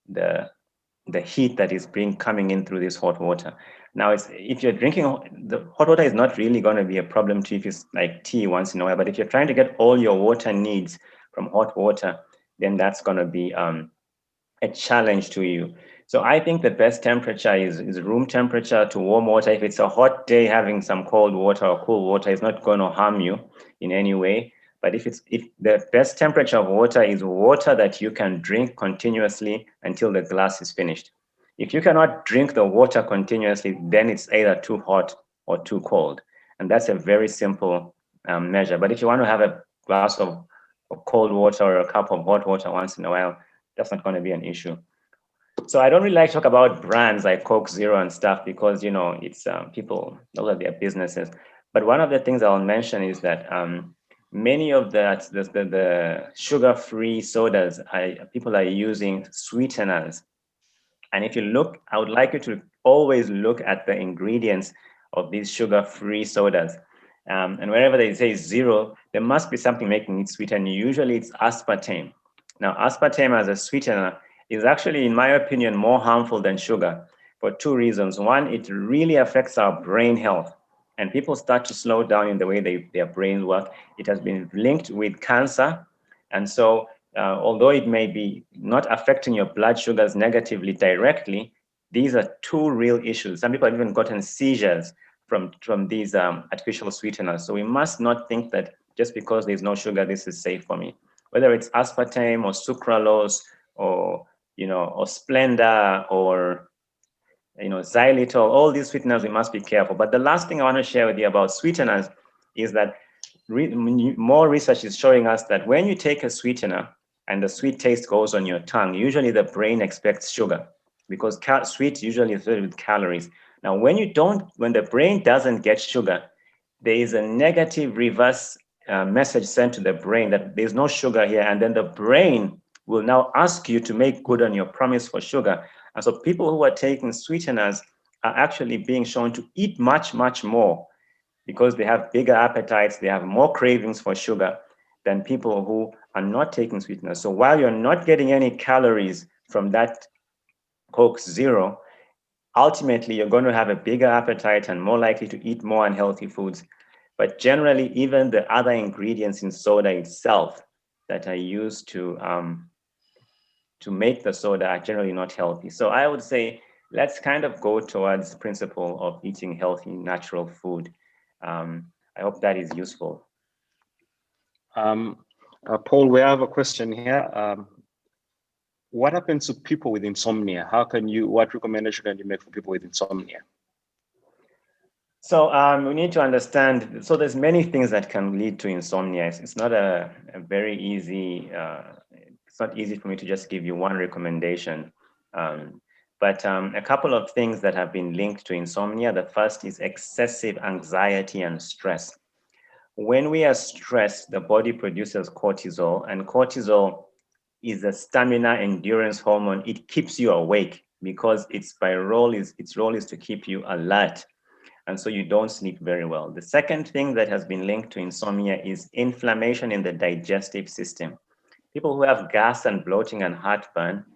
the heat that is coming in through this hot water. Now, if you're drinking, the hot water is not really going to be a problem to you if it's like tea once in a while. But if you're trying to get all your water needs from hot water, then that's going to be a challenge to you. So I think the best temperature is room temperature to warm water. If it's a hot day, having some cold water or cool water is not going to harm you in any way. But if the best temperature of water is water that you can drink continuously until the glass is finished. If you cannot drink the water continuously, then it's either too hot or too cold. And that's a very simple measure. But if you want to have a glass of cold water or a cup of hot water once in a while, that's not going to be an issue. So I don't really like to talk about brands like Coke Zero and stuff because, it's people, those are their businesses. But one of the things I'll mention is that many of the sugar-free sodas, people are using sweeteners. And if you look, I would like you to always look at the ingredients of these sugar-free sodas. And wherever they say zero, there must be something making it sweet. And usually it's aspartame. Now, aspartame as a sweetener is actually, in my opinion, more harmful than sugar for two reasons. One, it really affects our brain health. And people start to slow down in the way their brains work. It has been linked with cancer. And so although it may be not affecting your blood sugars negatively directly, these are two real issues. Some people have even gotten seizures from these artificial sweeteners. So we must not think that just because there's no sugar, this is safe for me. Whether it's aspartame or sucralose or Splenda or xylitol, all these sweeteners, we must be careful. But the last thing I want to share with you about sweeteners is that more research is showing us that when you take a sweetener and the sweet taste goes on your tongue, usually the brain expects sugar because sweet usually is filled with calories. Now, when the brain doesn't get sugar, there is a negative reverse message sent to the brain that there's no sugar here. And then the brain will now ask you to make good on your promise for sugar. And so people who are taking sweeteners are actually being shown to eat much, much more because they have bigger appetites, they have more cravings for sugar than people who are not taking sweeteners. So while you're not getting any calories from that Coke Zero, ultimately you're going to have a bigger appetite and more likely to eat more unhealthy foods. But generally, even the other ingredients in soda itself that are used to make the soda are generally not healthy. So I would say let's kind of go towards the principle of eating healthy, natural food. I hope that is useful. Paul, we have a question here. What happens to people with insomnia? What recommendation can you make for people with insomnia? So we need to understand, so there's many things that can lead to insomnia. It's not a very easy, it's not easy for me to just give you one recommendation. But a couple of things that have been linked to insomnia. The first is excessive anxiety and stress. When we are stressed, the body produces cortisol, and cortisol is a stamina endurance hormone. It keeps you awake because its role is to keep you alert, and so you don't sleep very well. The second thing that has been linked to insomnia is inflammation in the digestive system. People who have gas and bloating and heartburn,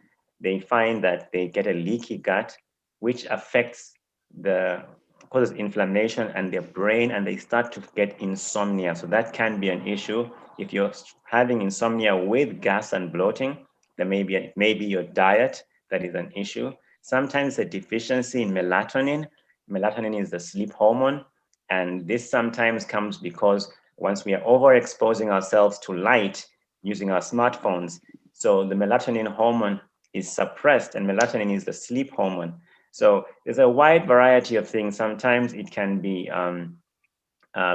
they find that they get a leaky gut, which affects the causes inflammation and their brain, and they start to get insomnia. So that can be an issue. If you're having insomnia with gas and bloating, then maybe your diet that is an issue. Sometimes a deficiency in melatonin. Melatonin is the sleep hormone, and this sometimes comes because once we are overexposing ourselves to light, using our smartphones. So the melatonin hormone is suppressed, and melatonin is the sleep hormone. So there's a wide variety of things. Sometimes it can be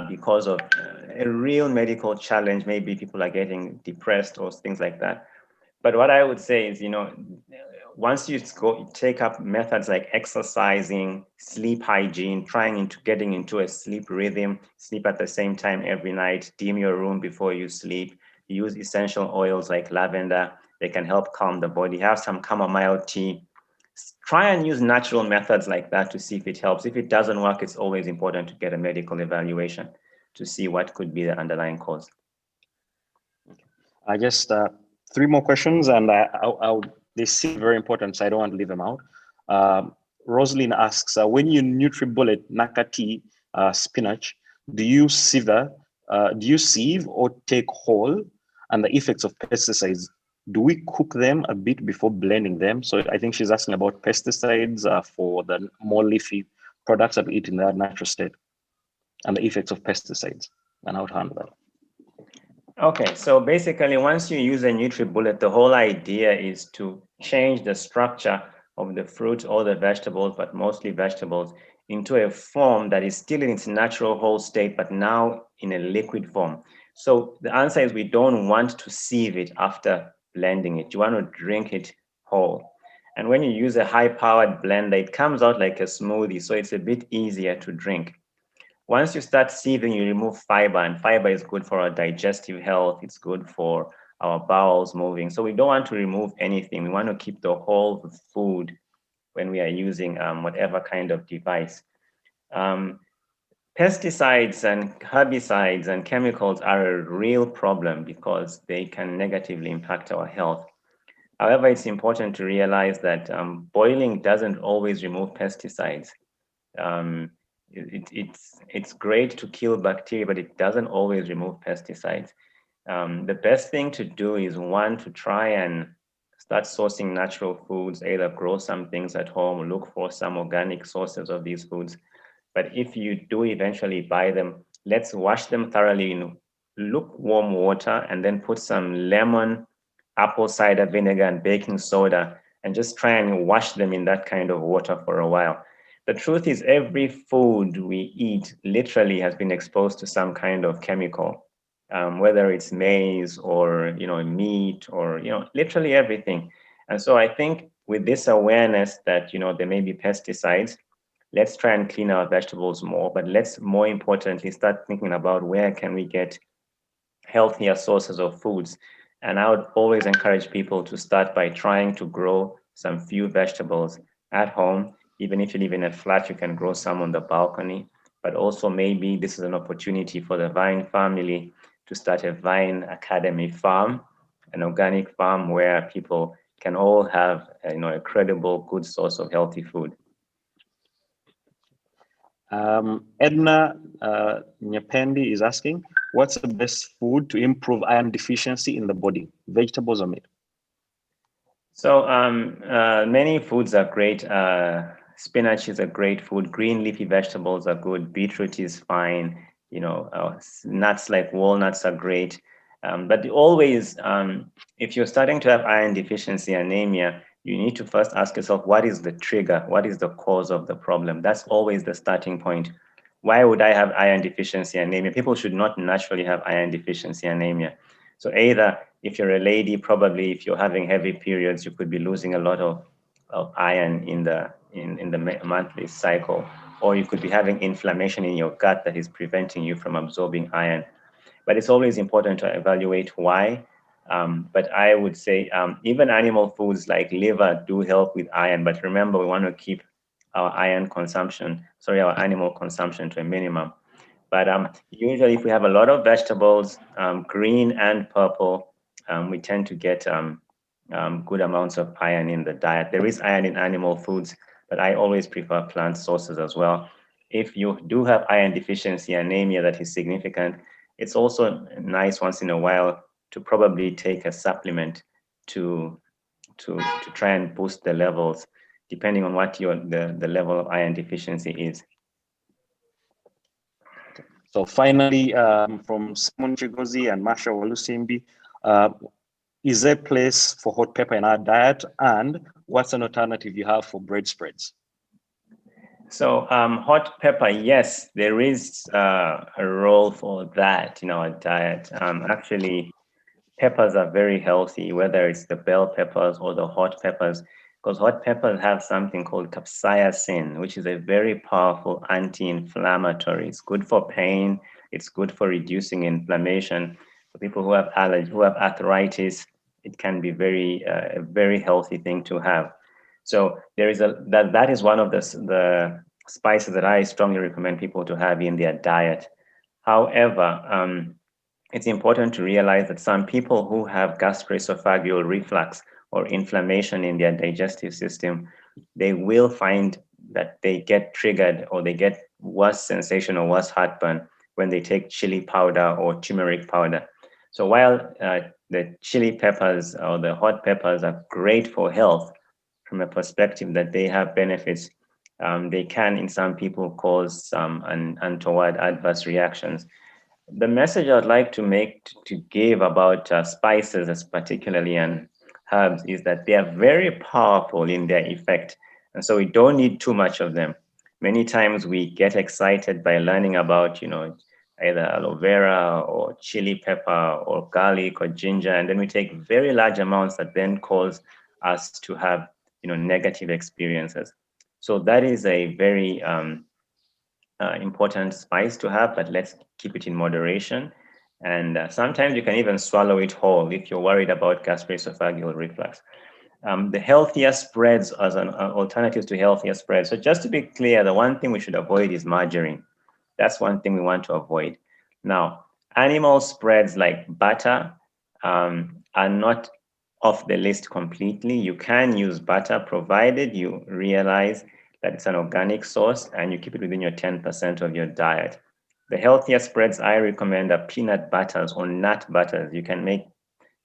because of a real medical challenge. Maybe people are getting depressed or things like that. But what I would say is, once you take up methods like exercising, sleep hygiene, trying into getting into a sleep rhythm, sleep at the same time every night, dim your room before you sleep, use essential oils like lavender. They can help calm the body. Have some chamomile tea. Try and use natural methods like that to see if it helps. If it doesn't work, it's always important to get a medical evaluation to see what could be the underlying cause. I just three more questions, and they seem very important, so I don't want to leave them out. Rosalind asks, when you NutriBullet nakati spinach, do you sieve or take whole? And the effects of pesticides, do we cook them a bit before blending them? So I think she's asking about pesticides for the more leafy products that we eat in their natural state, and the effects of pesticides, and how to handle that. Okay, so basically, once you use a NutriBullet, the whole idea is to change the structure of the fruit or the vegetables, but mostly vegetables, into a form that is still in its natural whole state, but now in a liquid form. So the answer is we don't want to sieve it after blending it. You want to drink it whole. And when you use a high-powered blender, it comes out like a smoothie, so it's a bit easier to drink. Once you start sieving, you remove fiber, and fiber is good for our digestive health. It's good for our bowels moving. So we don't want to remove anything. We want to keep the whole food when we are using whatever kind of device. Pesticides and herbicides and chemicals are a real problem because they can negatively impact our health. However, it's important to realize that boiling doesn't always remove pesticides. Um, it's great to kill bacteria, but it doesn't always remove pesticides. The best thing to do is one, to try and start sourcing natural foods, either grow some things at home, look for some organic sources of these foods. But if you do eventually buy them, let's wash them thoroughly in lukewarm water and then put some lemon, apple cider vinegar, and baking soda, and just try and wash them in that kind of water for a while. The truth is, every food we eat literally has been exposed to some kind of chemical, whether it's maize or meat or literally everything. And so I think with this awareness that there may be pesticides, let's try and clean our vegetables more. But let's more importantly start thinking about where can we get healthier sources of foods. And I would always encourage people to start by trying to grow some few vegetables at home. Even if you live in a flat, you can grow some on the balcony. But also maybe this is an opportunity for the Vine family to start a Vine Academy farm, an organic farm where people can all have a credible, good source of healthy food. Edna Nyapendi is asking, what's the best food to improve iron deficiency in the body, vegetables or meat? So many foods are great. Spinach is a great food. Green leafy vegetables are good. Beetroot is fine. Nuts like walnuts are great. But always, if you're starting to have iron deficiency anemia, you need to first ask yourself, what is the trigger? What is the cause of the problem? That's always the starting point. Why would I have iron deficiency anemia? People should not naturally have iron deficiency anemia. So either if you're a lady, probably if you're having heavy periods, you could be losing a lot of iron in the monthly cycle, or you could be having inflammation in your gut that is preventing you from absorbing iron. But it's always important to evaluate why. But I would say even animal foods like liver do help with iron. But remember, we want to keep our our animal consumption to a minimum. But usually, if we have a lot of vegetables, green and purple, we tend to get good amounts of iron in the diet. There is iron in animal foods, but I always prefer plant sources as well. If you do have iron deficiency anemia that is significant, it's also nice once in a while to probably take a supplement to to try and boost the levels, depending on what the level of iron deficiency is. So finally, from Simon Chigozi and Masha Walusimbi, uh, is there a place for hot pepper in our diet? And what's an alternative you have for bread spreads? So hot pepper, yes, there is a role for that in our diet. Actually, peppers are very healthy, whether it's the bell peppers or the hot peppers, because hot peppers have something called capsaicin, which is a very powerful anti-inflammatory. It's good for pain. It's good for reducing inflammation. For people who have allergy, who have arthritis, it can be a very healthy thing to have. So there is that is one of the spices that I strongly recommend people to have in their diet. However, it's important to realize that some people who have gastroesophageal reflux or inflammation in their digestive system, they will find that they get triggered or they get worse sensation or worse heartburn when they take chili powder or turmeric powder. So while the chili peppers or the hot peppers are great for health from a perspective that they have benefits, they can, in some people, cause some untoward adverse reactions. The message I'd like to give about spices, as particularly and herbs, is that they are very powerful in their effect, and so we don't need too much of them. Many times we get excited by learning about, either aloe vera or chili pepper or garlic or ginger, and then we take very large amounts that then cause us to have, negative experiences. So that is a very important spice to have, but let's keep it in moderation. And sometimes you can even swallow it whole if you're worried about gastroesophageal reflux. The healthier spreads as an alternative to healthier spreads. So just to be clear, the one thing we should avoid is margarine. That's one thing we want to avoid. Now, animal spreads like butter are not off the list completely. You can use butter provided you realize that it's an organic source and you keep it within your 10% of your diet. The healthier spreads I recommend are peanut butters or nut butters. You can make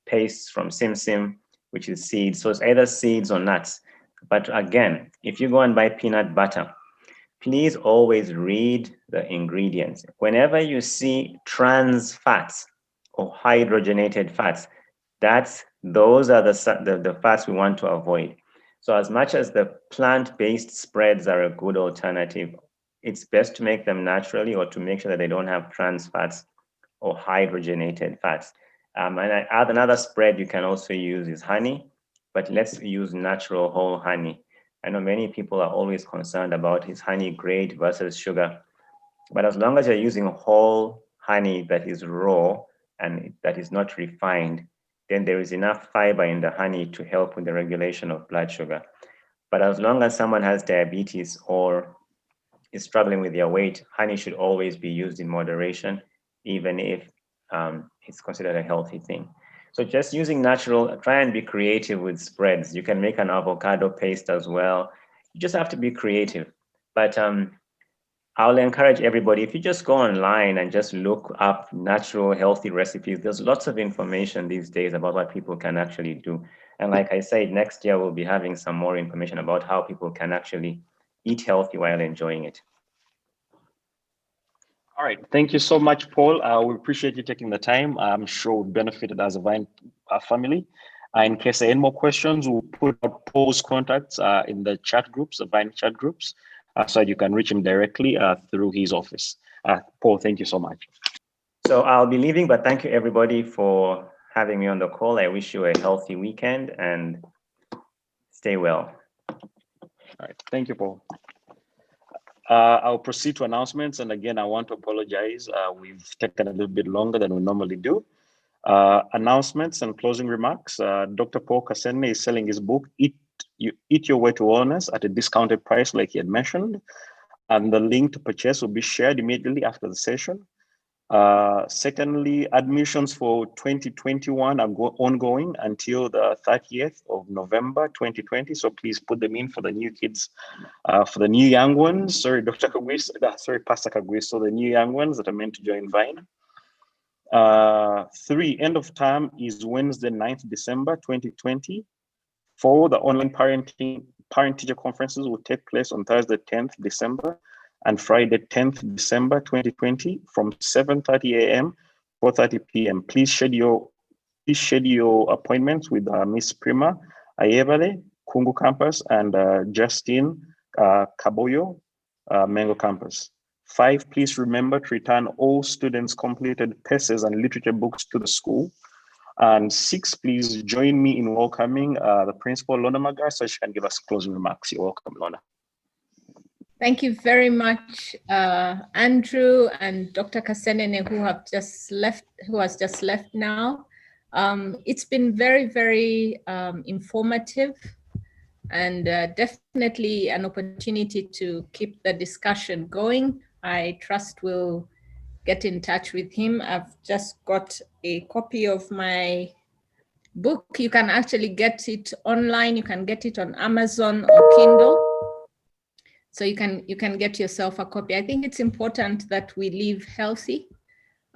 pastes from simsim, which is seeds. So it's either seeds or nuts. But again, if you go and buy peanut butter, please always read the ingredients. Whenever you see trans fats or hydrogenated fats, those are the fats we want to avoid. So as much as the plant-based spreads are a good alternative, it's best to make them naturally or to make sure that they don't have trans fats or hydrogenated fats. And I add another spread you can also use is honey, but let's use natural whole honey. I know many people are always concerned about is honey great versus sugar, but as long as you're using whole honey that is raw and that is not refined, then there is enough fiber in the honey to help with the regulation of blood sugar. But as long as someone has diabetes or is struggling with their weight, honey should always be used in moderation, even if it's considered a healthy thing. So just using natural, try and be creative with spreads. You can make an avocado paste as well. You just have to be creative. But I'll encourage everybody, if you just go online and just look up natural, healthy recipes, there's lots of information these days about what people can actually do. And like I said, next year we'll be having some more information about how people can actually eat healthy while enjoying it. All right. Thank you so much, Paul. We appreciate you taking the time. I'm sure we benefited as a Vine family. In case there are any more questions, we'll put out Paul's contacts in the chat groups, the Vine chat groups, so that you can reach him directly through his office. Paul, thank you so much. So I'll be leaving, but thank you everybody for having me on the call. I wish you a healthy weekend and stay well. All right. Thank you, Paul. I'll proceed to announcements. And again, I want to apologize. We've taken a little bit longer than we normally do. Announcements and closing remarks. Dr. Paul Kasenene is selling his book, Eat Your Way to Wellness, at a discounted price, like he had mentioned. And the link to purchase will be shared immediately after the session. Secondly, admissions for 2021 are ongoing until the 30th of November 2020. So please put them in for the new kids, for the new young ones. Sorry, Dr. Kagwis, sorry, Pastor Kagwis. So the new young ones that are meant to join Vine. 3, end of term is Wednesday, 9th December 2020. 4, the online parent-teacher conferences will take place on Thursday, 10th December and Friday, 10th December 2020 from 7:30 a.m. 4:30 p.m. Please schedule appointments with Miss Prima Ayebale, Kungu campus, and Justine Kaboyo, Mengo campus. 5, please remember to return all students' completed theses and literature books to the school. And 6, please join me in welcoming the principal, Lona Magar, so she can give us closing remarks. You're welcome, Lona. Thank you very much, Andrew and Dr. Kasenene, who has just left now. It's been very, very informative, and definitely an opportunity to keep the discussion going. I trust we'll get in touch with him. I've just got a copy of my book. You can actually get it online. You can get it on Amazon or Kindle. So you can get yourself a copy. I think it's important that we live healthy.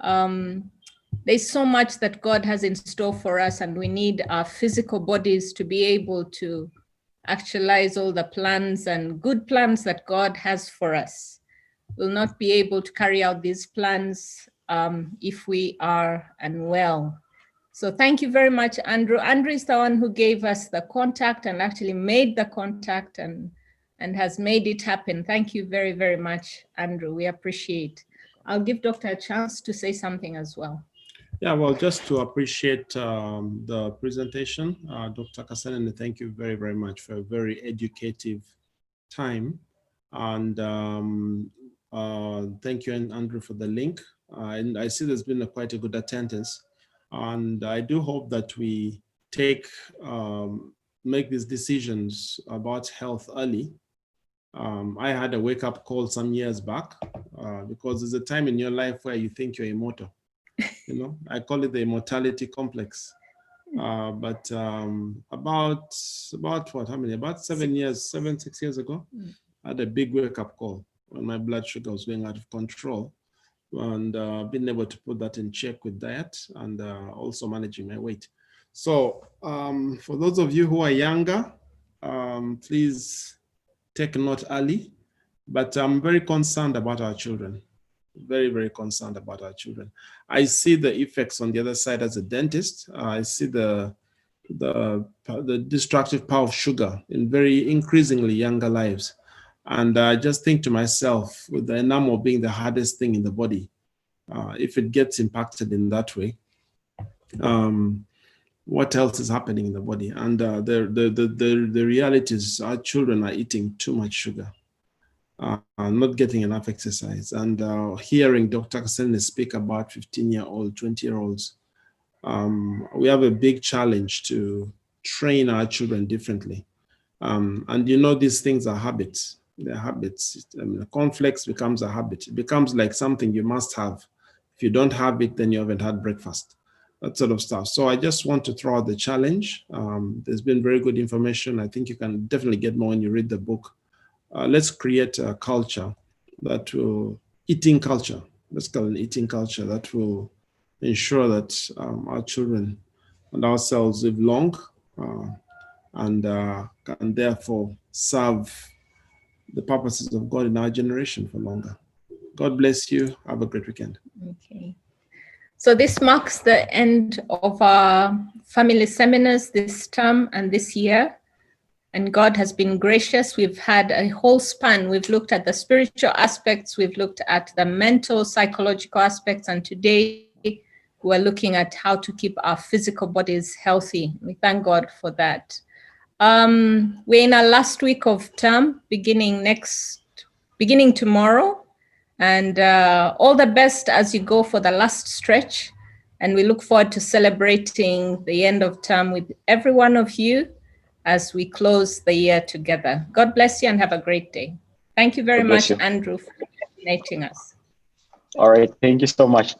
There's so much that God has in store for us, and we need our physical bodies to be able to actualize all the plans and good plans that God has for us. We'll not be able to carry out these plans if we are unwell. So thank you very much, Andrew. Andrew is the one who gave us the contact and actually made the contact and has made it happen. Thank you very, very much, Andrew. We appreciate. I'll give Dr. a chance to say something as well. Yeah, well, just to appreciate the presentation, Dr. Kasenene, thank you very, very much for a very educative time. And thank you, Andrew, for the link. And I see there's been quite a good attendance. And I do hope that we make these decisions about health early. I had a wake-up call some years back because there's a time in your life where you think you're immortal. You know, I call it the immortality complex. But about what? How many? About 6 years ago, I had a big wake-up call when my blood sugar was going out of control, and being able to put that in check with diet and also managing my weight. So for those of you who are younger, please take note early. But I'm very concerned about our children. Very, very concerned about our children. I see the effects on the other side as a dentist. I see the destructive power of sugar in very increasingly younger lives. And I just think to myself, with the enamel being the hardest thing in the body, if it gets impacted in that way, what else is happening in the body? And the reality is our children are eating too much sugar. Not getting enough exercise, and hearing Dr. Kasenene speak about 15-year-old, 20-year-olds, we have a big challenge to train our children differently. And you know, these things are habits. They're habits. I mean, cornflakes becomes a habit. It becomes like something you must have. If you don't have it, then you haven't had breakfast. that sort of stuff. So I just want to throw out the challenge. There's been very good information. I think you can definitely get more when you read the book. Let's create a culture that will, eating culture, let's call it eating culture, that will ensure that our children and ourselves live long and can therefore serve the purposes of God in our generation for longer. God bless you. Have a great weekend. Okay. So this marks the end of our family seminars this term and this year. And God has been gracious. We've had a whole span. We've looked at the spiritual aspects. We've looked at the mental, psychological aspects. And today we're looking at how to keep our physical bodies healthy. We thank God for that. We're in our last week of term, beginning tomorrow. And all the best as you go for the last stretch. And we look forward to celebrating the end of term with every one of you as we close the year together. God bless you and have a great day. Thank you very much, Andrew, for coordinating us. All right. Thank you so much.